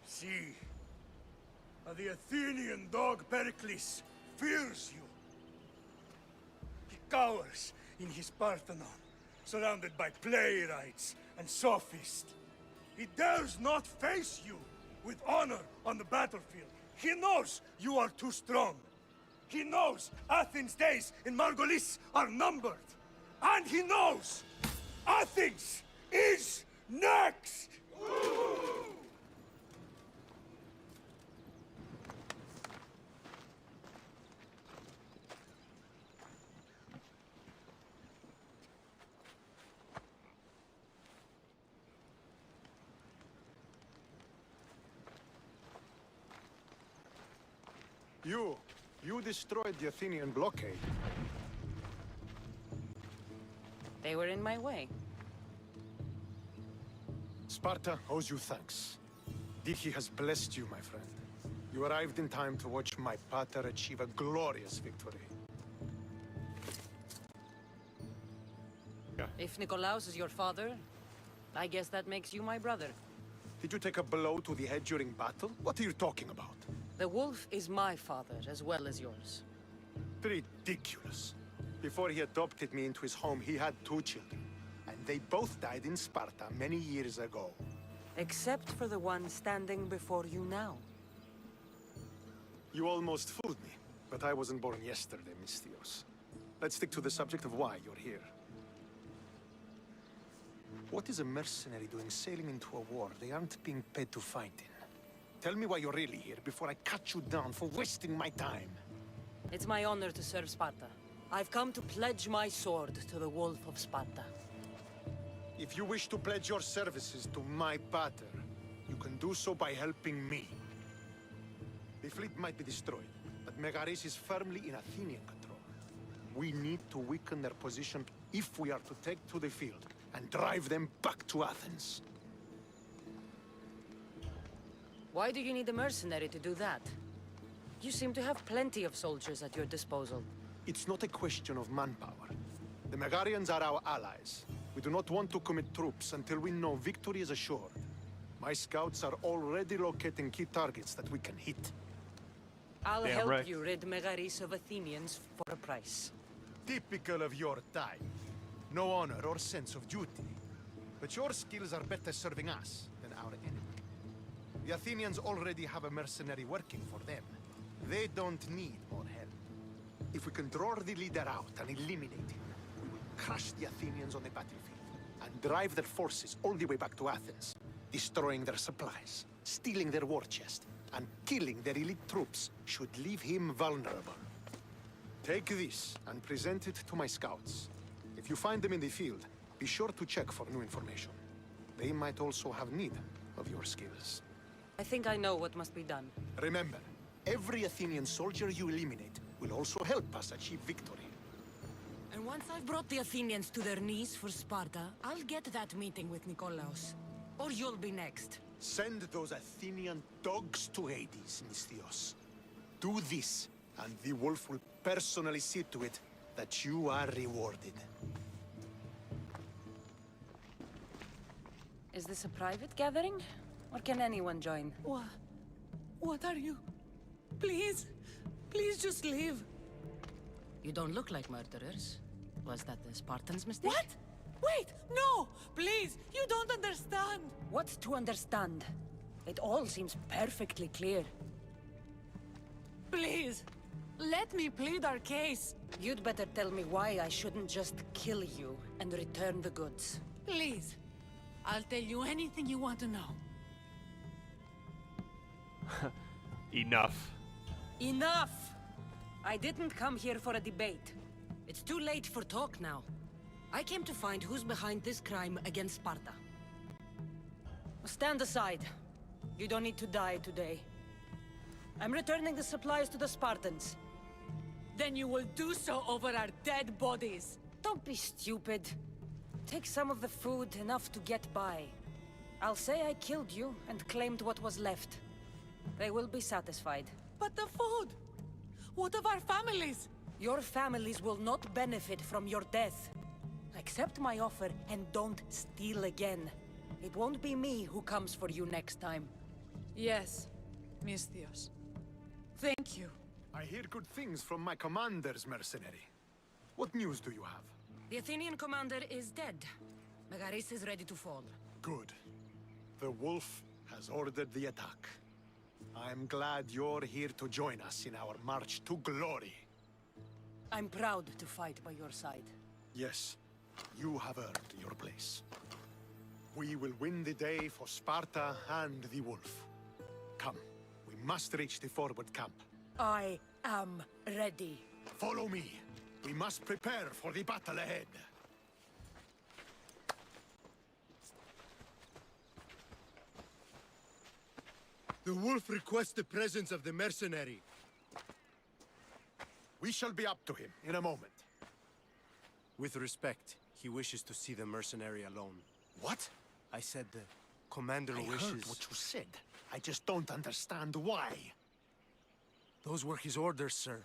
See, the Athenian dog Pericles fears you. He cowers in his Parthenon, surrounded by playwrights and sophists. He dares not face you with honor on the battlefield. He knows you are too strong. He knows Athens' days in Margolis are numbered. And he knows Athens is next! You destroyed the Athenian blockade. They were in my way. Sparta owes you thanks. Diki has blessed you, my friend. You arrived in time to watch my pater achieve a glorious victory. If Nikolaos is your father, I guess that makes you my brother. Did you take a blow to the head during battle? What are you talking about? The wolf is my father as well as yours. Ridiculous. Before he adopted me into his home, he had 2 children. And they both died in Sparta many years ago. Except for the one standing before you now. You almost fooled me, but I wasn't born yesterday, Mystios. Let's stick to the subject of why you're here. What is a mercenary doing sailing into a war they aren't being paid to fight in? Tell me why you're really here before I cut you down for wasting my time. It's my honor to serve Sparta. I've come to pledge my sword to the Wolf of Sparta. If you wish to pledge your services to my pater, you can do so by helping me. The fleet might be destroyed, but Megaris is firmly in Athenian control. We need to weaken their position if we are to take to the field and drive them back to Athens. Why do you need a mercenary to do that? You seem to have plenty of soldiers at your disposal. It's not a question of manpower. The Megarians are our allies. We do not want to commit troops until we know victory is assured. My scouts are already locating key targets that we can hit. I'll help you rid Megaris of Athenians for a price. Typical of your type. No honor or sense of duty. But your skills are better serving us than our enemy. The Athenians already have a mercenary working for them. They don't need more help. If we can draw the leader out and eliminate him, we will crush the Athenians on the battlefield and drive their forces all the way back to Athens, destroying their supplies, stealing their war chest, and killing their elite troops should leave him vulnerable. Take this and present it to my scouts. If you find them in the field, be sure to check for new information. They might also have need of your skills. I think I know what must be done. Remember, every Athenian soldier you eliminate will also help us achieve victory. And once I've brought the Athenians to their knees for Sparta, I'll get that meeting with Nikolaos. Or you'll be next. Send those Athenian dogs to Hades, Misthios. Do this, and the wolf will personally see to it that you are rewarded. Is this a private gathering? Or can anyone join? What are you? Please, please just leave. You don't look like murderers. Was that the Spartans' mistake? What? Wait, no! Please, you don't understand! What to understand? It all seems perfectly clear. Please, let me plead our case. You'd better tell me why I shouldn't just kill you and return the goods. Please, I'll tell you anything you want to know. Enough. Enough! I didn't come here for a debate. It's too late for talk now. I came to find who's behind this crime against Sparta. Stand aside. You don't need to die today. I'm returning the supplies to the Spartans. Then you will do so over our dead bodies. Don't be stupid. Take some of the food, enough to get by. I'll say I killed you and claimed what was left. They will be satisfied. But the food! What of our families? Your families will not benefit from your death. Accept my offer and don't steal again. It won't be me who comes for you next time. Yes, Misthios. Thank you. I hear good things from my commanders, mercenary. What news do you have? The Athenian commander is dead. Megaris is ready to fall. Good. The wolf has ordered the attack. I'm glad you're here to join us in our march to glory. I'm proud to fight by your side. Yes, you have earned your place. We will win the day for Sparta and the wolf. Come, we must reach the forward camp. I am ready. Follow me. We must prepare for the battle ahead. The wolf requests the presence of the mercenary. We shall be up to him in a moment. With respect, he wishes to see the mercenary alone. What? I said the commander I wishes... heard what you said. I just don't understand why. Those were his orders, sir.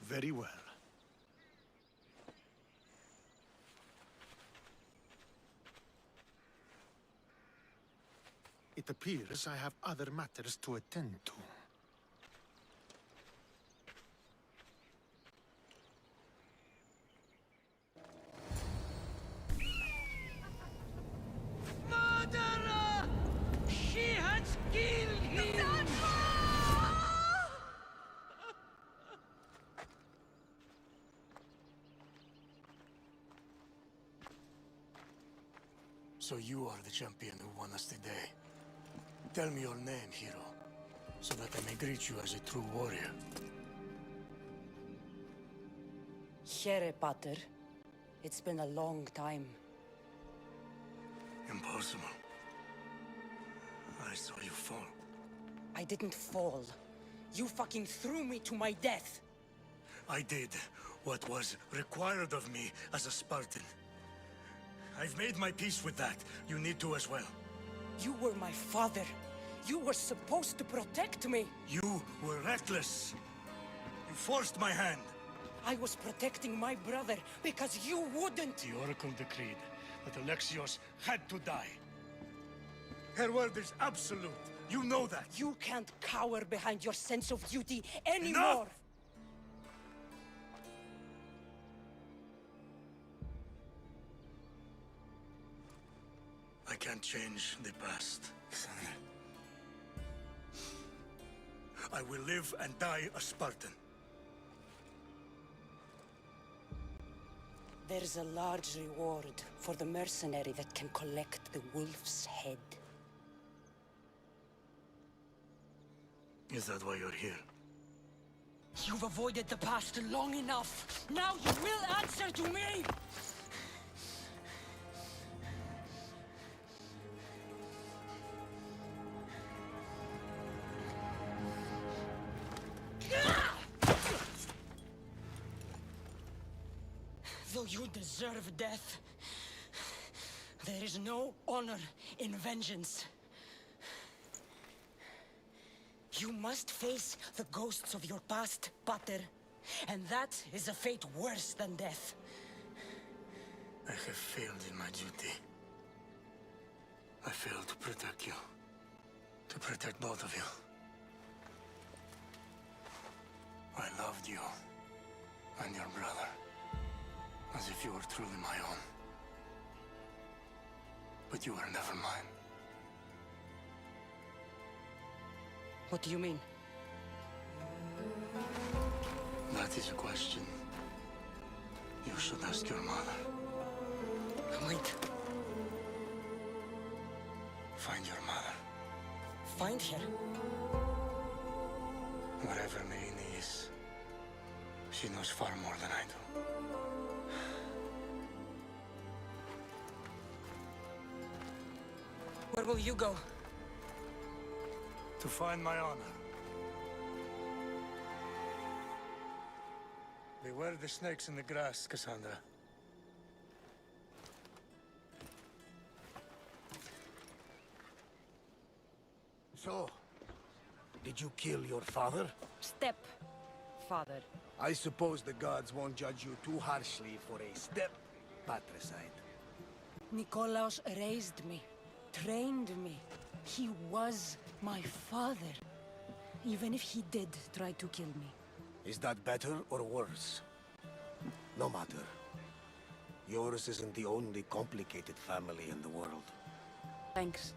Very well. It appears I have other matters to attend to. Murderer! She has killed him! So you are the champion who won us today. Tell me your name, hero, so that I may greet you as a true warrior. Here, Pater. It's been a long time. Impossible. I saw you fall. I didn't fall. You fucking threw me to my death. I did what was required of me as a Spartan. I've made my peace with that. You need to as well. You were my father. You were supposed to protect me. You were reckless. You forced my hand. I was protecting my brother because you wouldn't. The Oracle decreed that Alexios had to die. Her word is absolute. You know that. You can't cower behind your sense of duty anymore. Enough! I can't change the past. I will live and die a Spartan. There's a large reward for the mercenary that can collect the wolf's head. Is that why you're here? You've avoided the past long enough. Now you will answer to me! Though you deserve death, There is no honor in vengeance. You must face the ghosts of your past, Pater. And that is a fate worse than death. I have failed in my duty. I failed to protect you. To protect both of you. I loved you and your brother as if you were truly my own. But you were never mine. What do you mean? That is a question you should ask your mother. Wait. Find your mother. Find her? Wherever Merini is, she knows far more than I do. Where will you go? To find my honor. Beware the snakes in the grass, Cassandra. So, did you kill your father? Step, father. I suppose the gods won't judge you too harshly for a step patricide. Nikolaos raised me, trained me. He was my father. Even if he did try to kill me. Is that better or worse? No matter. Yours isn't the only complicated family in the world. Thanks.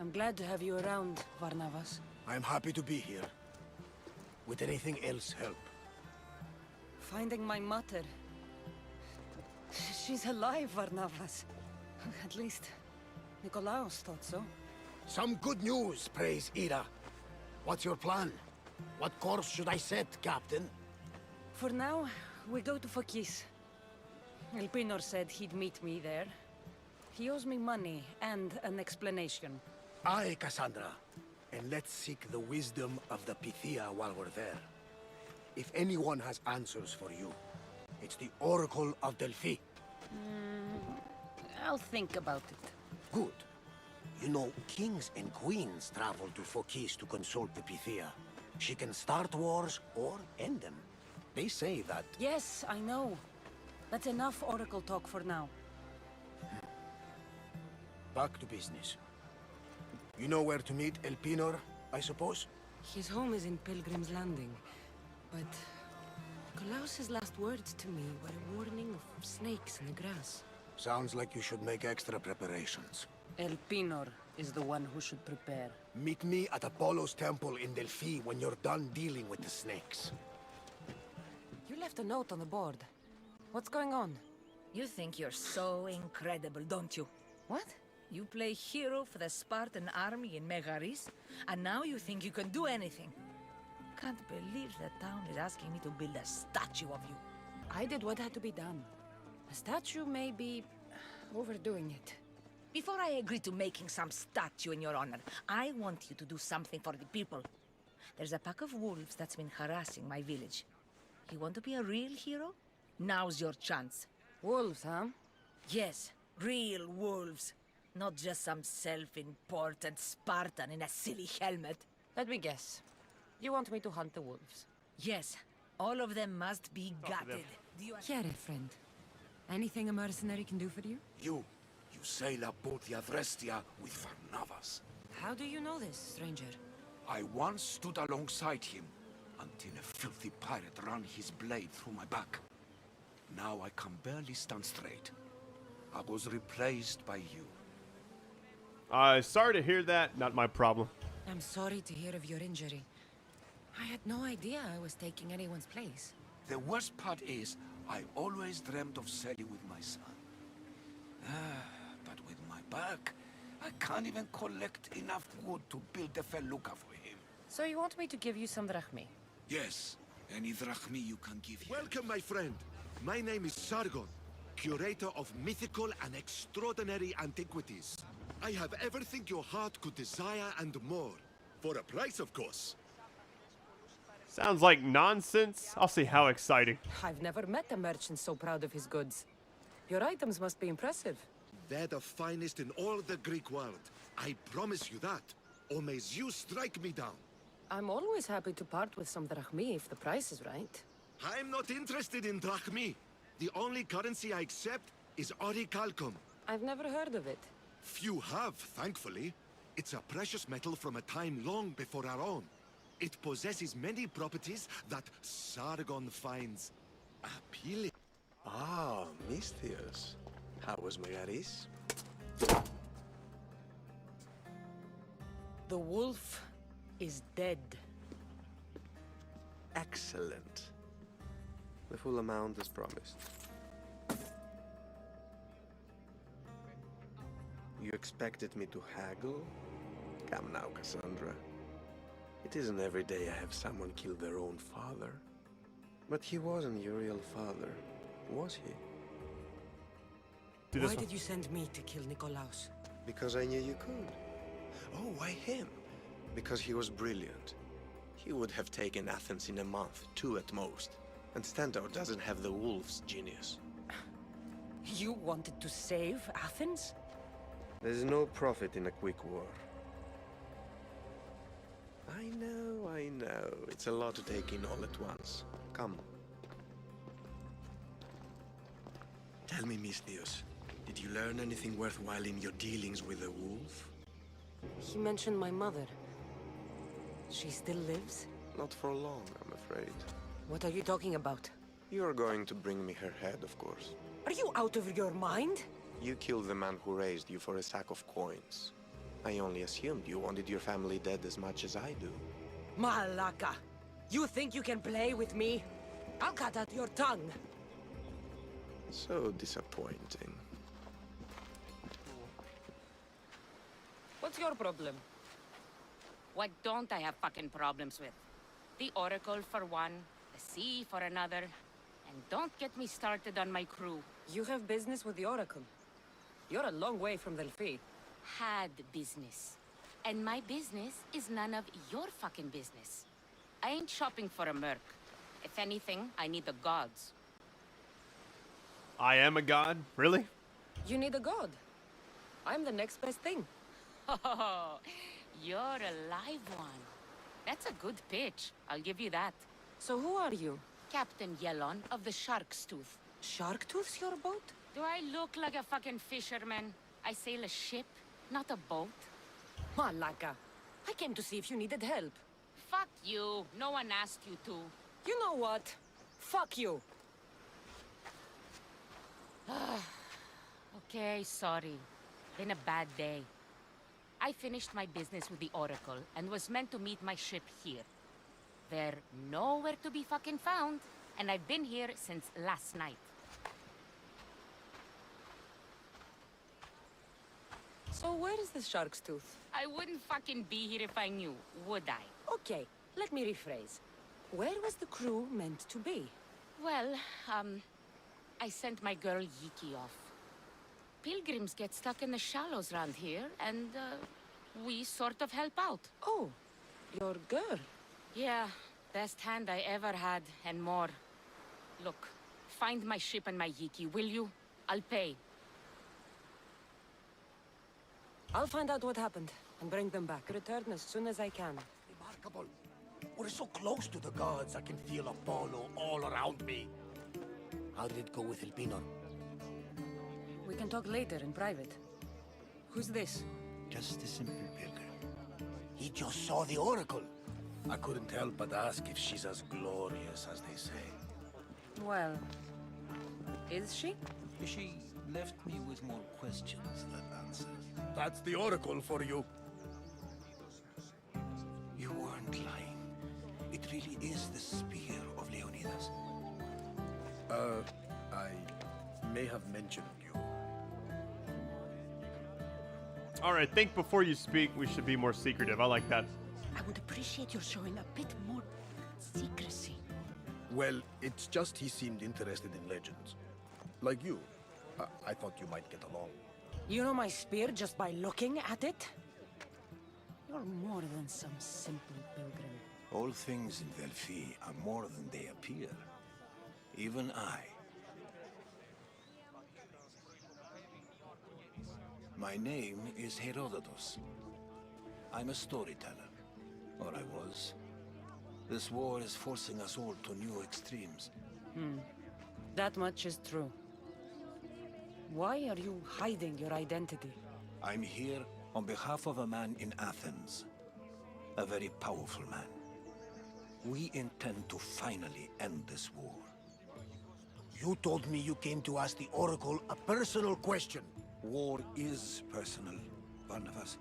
I'm glad to have you around, Varnavas. I'm happy to be here. Would anything else help? Finding my mother. She's alive, Varnavas. At least, Nikolaos thought so. Some good news, praise Ira. What's your plan? What course should I set, Captain? For now, we go to Phokis. Elpinor said he'd meet me there. He owes me money and an explanation. Aye, Cassandra. And let's seek the wisdom of the Pythia while we're there. If anyone has answers for you, it's the Oracle of Delphi. I'll think about it. Good. You know, kings and queens travel to Phokis to consult the Pythia. She can start wars or end them. They say that... Yes, I know. That's enough Oracle talk for now. Back to business. You know where to meet Elpinor, I suppose? His home is in Pilgrim's Landing. But Nikolaos' last words to me were a warning of snakes in the grass. Sounds like you should make extra preparations. Elpinor is the one who should prepare. Meet me at Apollo's temple in Delphi when you're done dealing with the snakes. You left a note on the board. What's going on? You think you're so incredible, don't you? What? You play hero for the Spartan army in Megaris, and now you think you can do anything. Can't believe the town is asking me to build a statue of you. I did what had to be done. A statue may be overdoing it. Before I agree to making some statue in your honor, I want you to do something for the people. There's a pack of wolves that's been harassing my village. You want to be a real hero? Now's your chance. Wolves, huh? Yes, real wolves. Not just some self-important Spartan in a silly helmet. Let me guess. You want me to hunt the wolves? Yes. All of them must be gutted. Chiare, friend. Anything a mercenary can do for you? You sail aboard the Adrestia with Varnavas. How do you know this, stranger? I once stood alongside him until a filthy pirate ran his blade through my back. Now I can barely stand straight. I was replaced by you. Sorry to hear that. Not my problem. I'm sorry to hear of your injury. I had no idea I was taking anyone's place. The worst part is, I always dreamt of sailing with my son. But with my back, I can't even collect enough wood to build a felucca for him. So you want me to give you some drachmi? Yes, any drachmi you can give him. Welcome, my friend. My name is Sargon, curator of mythical and extraordinary antiquities. I have everything your heart could desire and more. For a price, of course. Sounds like nonsense. I'll see how exciting. I've never met a merchant so proud of his goods. Your items must be impressive. They're the finest in all the Greek world. I promise you that. Or may Zeus strike me down. I'm always happy to part with some drachmi if the price is right. I'm not interested in drachmi. The only currency I accept is orichalcum. I've never heard of it. Few have, thankfully. It's a precious metal from a time long before our own. It possesses many properties that Sargon finds appealing. Ah, Misthios. How was Megaris? The wolf is dead. Excellent. The full amount as promised. You expected me to haggle? Come now, Cassandra. It isn't every day I have someone kill their own father. But he wasn't your real father, was he? Why did you send me to kill Nikolaos? Because I knew you could. Oh, why him? Because he was brilliant. He would have taken Athens in a month, 2 at most. And Stentor doesn't have the wolf's genius. You wanted to save Athens? There's no profit in a quick war. I know. It's a lot to take in all at once. Come. Tell me, Misthios, did you learn anything worthwhile in your dealings with the wolf? He mentioned my mother. She still lives? Not for long, I'm afraid. What are you talking about? You're going to bring me her head, of course. Are you out of your mind? You killed the man who raised you for a sack of coins. I only assumed you wanted your family dead as much as I do. Malaka! You think you can play with me? I'll cut out your tongue! So disappointing. What's your problem? What don't I have fucking problems with? The Oracle for one, the sea for another, and don't get me started on my crew. You have business with the Oracle. You're a long way from Delphi. Had business. And my business is none of your fucking business. I ain't shopping for a merc. If anything, I need the gods. I am a god? Really? You need a god. I'm the next best thing. Oh, you're a live one. That's a good pitch. I'll give you that. So who are you? Captain Yelon of the Shark's Tooth. Shark Tooth's your boat? Do I look like a fucking fisherman? I sail a ship, not a boat. Malaka, I came to see if you needed help. Fuck you. No one asked you to. You know what? Fuck you. Okay, sorry. Been a bad day. I finished my business with the Oracle and was meant to meet my ship here. They're nowhere to be fucking found, and I've been here since last night. So where is the Shark's Tooth? I wouldn't fucking be here if I knew, would I? Okay, let me rephrase. Where was the crew meant to be? Well, I sent my girl Yiki off. Pilgrims get stuck in the shallows around here, and, we sort of help out. Oh, your girl? Yeah, best hand I ever had, and more. Look, find my ship and my Yiki, will you? I'll pay. I'll find out what happened, and bring them back. Return as soon as I can. Remarkable. We're so close to the gods, I can feel Apollo all around me. How did it go with Elpinor? We can talk later in private. Who's this? Just a simple pilgrim. He just saw the Oracle. I couldn't help but ask if she's as glorious as they say. Well, is she? She left me with more questions than answers. That's the Oracle for you. You weren't lying. It really is the spear of Leonidas. I may have mentioned you. Alright, think before you speak. We should be more secretive. I like that. I would appreciate your showing a bit more secrecy. Well, it's just he seemed interested in legends. Like you. I thought you might get along. You know my spear just by looking at it? You're more than some simple pilgrim. All things in Delphi are more than they appear. Even I. My name is Herodotus. I'm a storyteller. Or I was. This war is forcing us all to new extremes. That much is true. Why are you hiding your identity? I'm here on behalf of a man in Athens. A very powerful man. We intend to finally end this war. You told me you came to ask the Oracle a personal question. War is personal, Barnabas.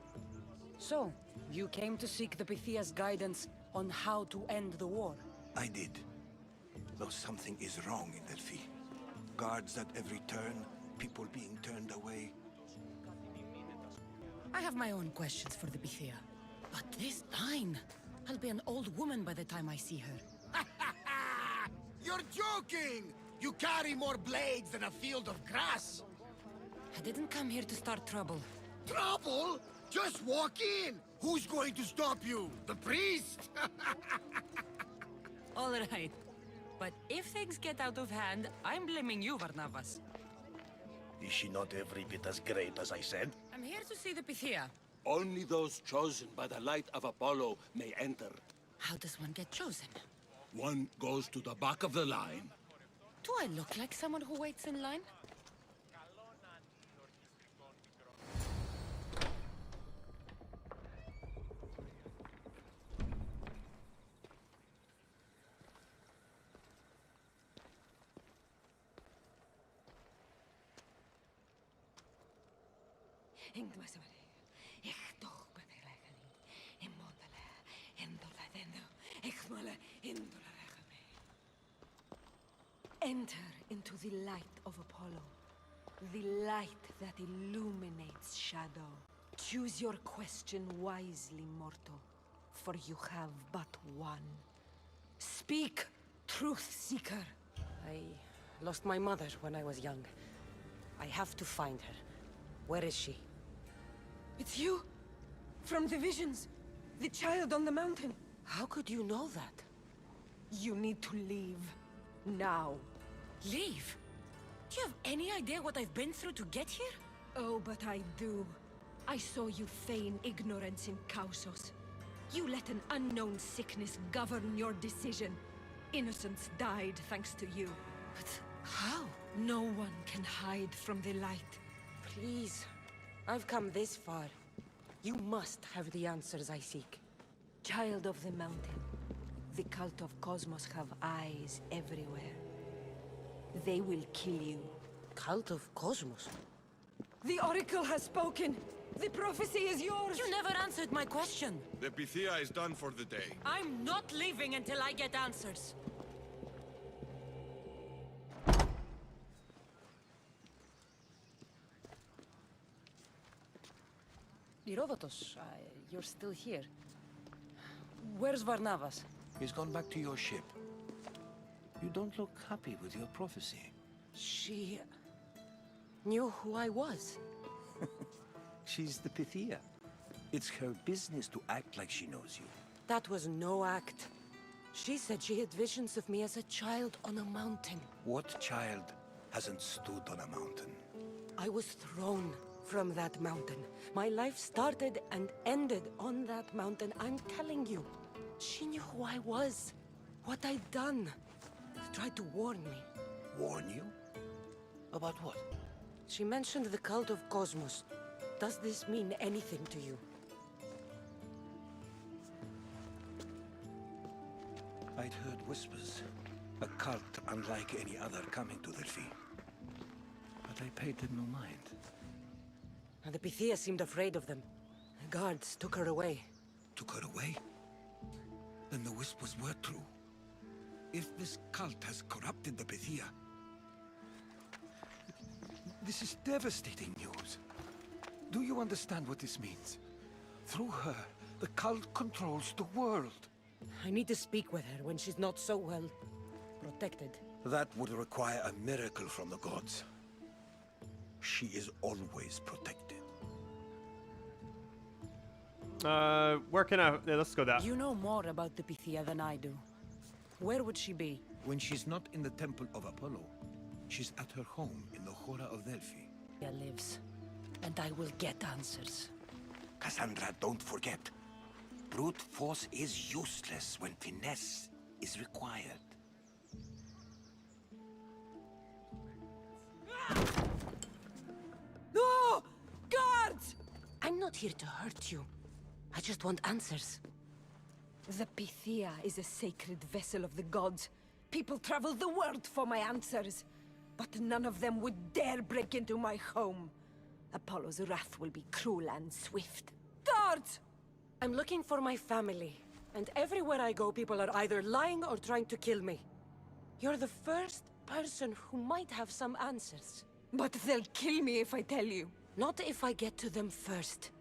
So, you came to seek the Pythia's guidance on how to end the war? I did. Though something is wrong in Delphi. Guards at every turn, people being turned away. I have my own questions for the Pythia. But this Dine, I'll be an old woman by the time I see her. You're joking! You carry more blades than a field of grass! I didn't come here to start trouble. Trouble? Just walk in! Who's going to stop you? The priest? All right. But if things get out of hand, I'm blaming you, Barnabas. Is she not every bit as great as I said? I'm here to see the Pythia. Only those chosen by the light of Apollo may enter. How does one get chosen? One goes to the back of the line. Do I look like someone who waits in line? Enter into the light of Apollo, the light that illuminates shadow. Choose your question wisely, mortal, for you have but one. Speak, truth seeker. I lost my mother when I was young. I have to find her. Where is she? It's you! From the visions! The child on the mountain! How could you know that? You need to leave. Now. Leave? Do you have any idea what I've been through to get here? Oh, but I do. I saw you feign ignorance in Kausos. You let an unknown sickness govern your decision. Innocents died thanks to you. But how? No one can hide from the light. Please. I've come this far. You must have the answers I seek. Child of the mountain, the Cult of Kosmos have eyes everywhere. They will kill you. Cult of Kosmos? The Oracle has spoken! The prophecy is yours! You never answered my question! The Pythia is done for the day. I'm not leaving until I get answers! Herodotus, you're still here. Where's Barnabas? He's gone back to your ship. You don't look happy with your prophecy. She knew who I was. She's the Pythia. It's her business to act like she knows you. That was no act. She said she had visions of me as a child on a mountain. What child hasn't stood on a mountain? I was thrown from that mountain. My life started and ended on that mountain. I'm telling you. She knew who I was, what I'd done. She tried to warn me. Warn you? About what? She mentioned the Cult of Kosmos. Does this mean anything to you? I'd heard whispers. A cult unlike any other coming to Delphi. But I paid them no mind. And the Pythia seemed afraid of them. The guards took her away. Took her away? Then the whispers were true. If this cult has corrupted the Pythia... This is devastating news. Do you understand what this means? Through her, the cult controls the world. I need to speak with her when she's not so well protected. That would require a miracle from the gods. She is always protected. Where can I... Yeah, let's go down. You know more about the Pythia than I do. Where would she be? When she's not in the Temple of Apollo, she's at her home in the Hora of Delphi. There lives. and I will get answers. Cassandra, don't forget. Brute force is useless when finesse is required. No! Guards! I'm not here to hurt you. I just want answers. The Pythia is a sacred vessel of the gods. People travel the world for my answers. But none of them would dare break into my home. Apollo's wrath will be cruel and swift. Guards! I'm looking for my family. And everywhere I go, people are either lying or trying to kill me. You're the first person who might have some answers. But they'll kill me if I tell you. Not if I get to them first.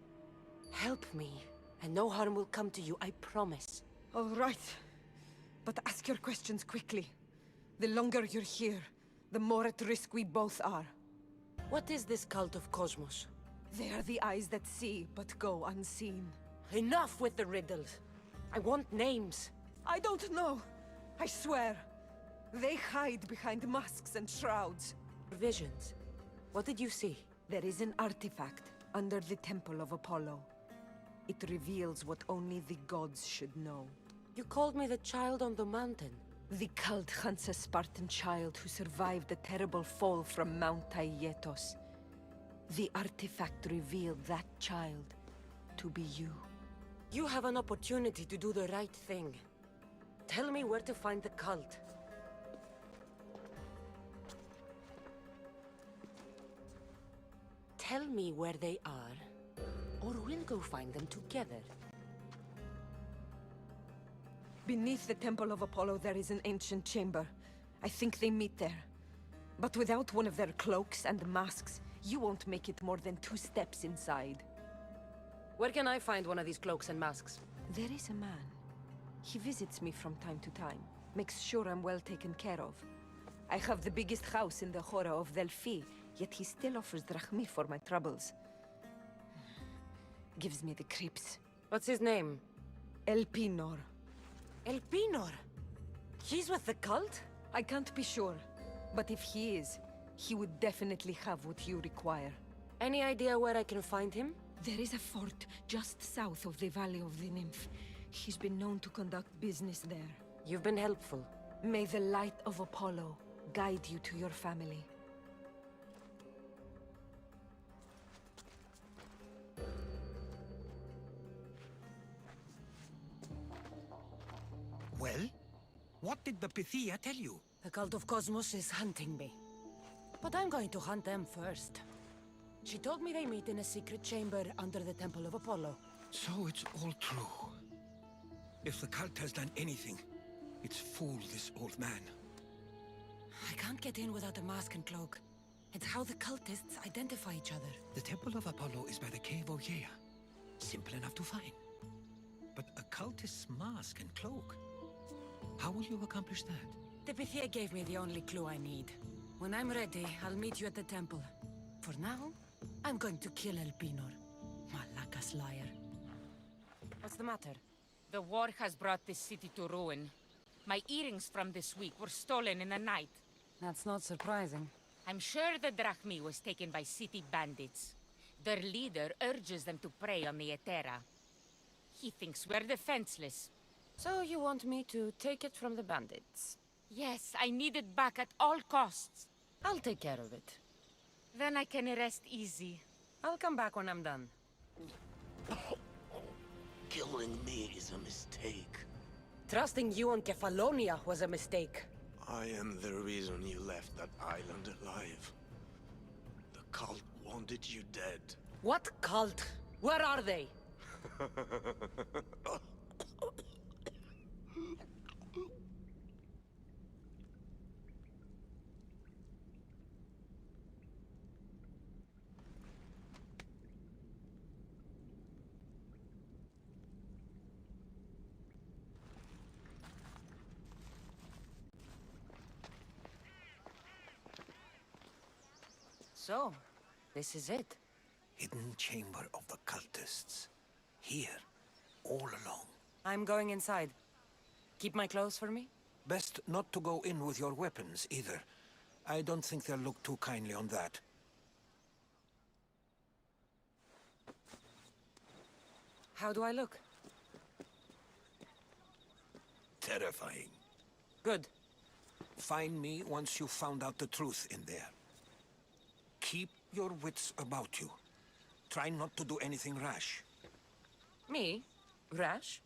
Help me, and no harm will come to you, I promise. All right. But ask your questions quickly. The longer you're here, the more at risk we both are. What is this Cult of Kosmos? They are the eyes that see, but go unseen. Enough with the riddles. I want names. I don't know. I swear. They hide behind masks and shrouds. Visions. What did you see? There is an artifact under the Temple of Apollo. It reveals what only the gods should know. You called me the child on the mountain. The cult hunts a Spartan child who survived the terrible fall from Mount Aietos. The artifact revealed that child to be you. You have an opportunity to do the right thing. Tell me where to find the cult. Tell me where they are, or we'll go find them together. Beneath the Temple of Apollo there is an ancient chamber. I think they meet there. But without one of their cloaks and masks, you won't make it more than 2 steps inside. Where can I find one of these cloaks and masks? There is a man. He visits me from time to time, makes sure I'm well taken care of. I have the biggest house in the Hora of Delphi, yet he still offers drachmi for my troubles. Gives me the creeps. What's his name? Elpinor. Elpinor? He's with the cult? I can't be sure, but if he is, he would definitely have what you require. Any idea where I can find him? There is a fort just south of the Valley of the Nymph. He's been known to conduct business there. You've been helpful. May the light of Apollo guide you to your family. Well? What did the Pythia tell you? The Cult of Kosmos is hunting me. But I'm going to hunt them first. She told me they meet in a secret chamber under the Temple of Apollo. So it's all true. If the cult has done anything, it's fooled this old man. I can't get in without a mask and cloak. It's how the cultists identify each other. The Temple of Apollo is by the Cave of Yea. Simple enough to find. But a cultist's mask and cloak? How will you accomplish that? The Pythia gave me the only clue I need. When I'm ready, I'll meet you at the temple. For now, I'm going to kill Elpinor. Malaka's liar. What's the matter? The war has brought this city to ruin. My earrings from this week were stolen in the night. That's not surprising. I'm sure the drachmi was taken by city bandits. Their leader urges them to prey on the Etera. He thinks we're defenseless. So you want me to take it from the bandits? Yes, I need it back at all costs. I'll take care of it. Then I can rest easy. I'll come back when I'm done. Killing me is a mistake. Trusting you on Kefalonia was a mistake. I am the reason you left that island alive. The cult wanted you dead. What cult? Where are they? So, this is it. Hidden chamber of the cultists. Here, all along. I'm going inside. Keep my clothes for me? Best not to go in with your weapons, either. I don't think they'll look too kindly on that. How do I look? Terrifying. Good. Find me once you've found out the truth in there. Keep your wits about you. Try not to do anything rash. Me? Rash?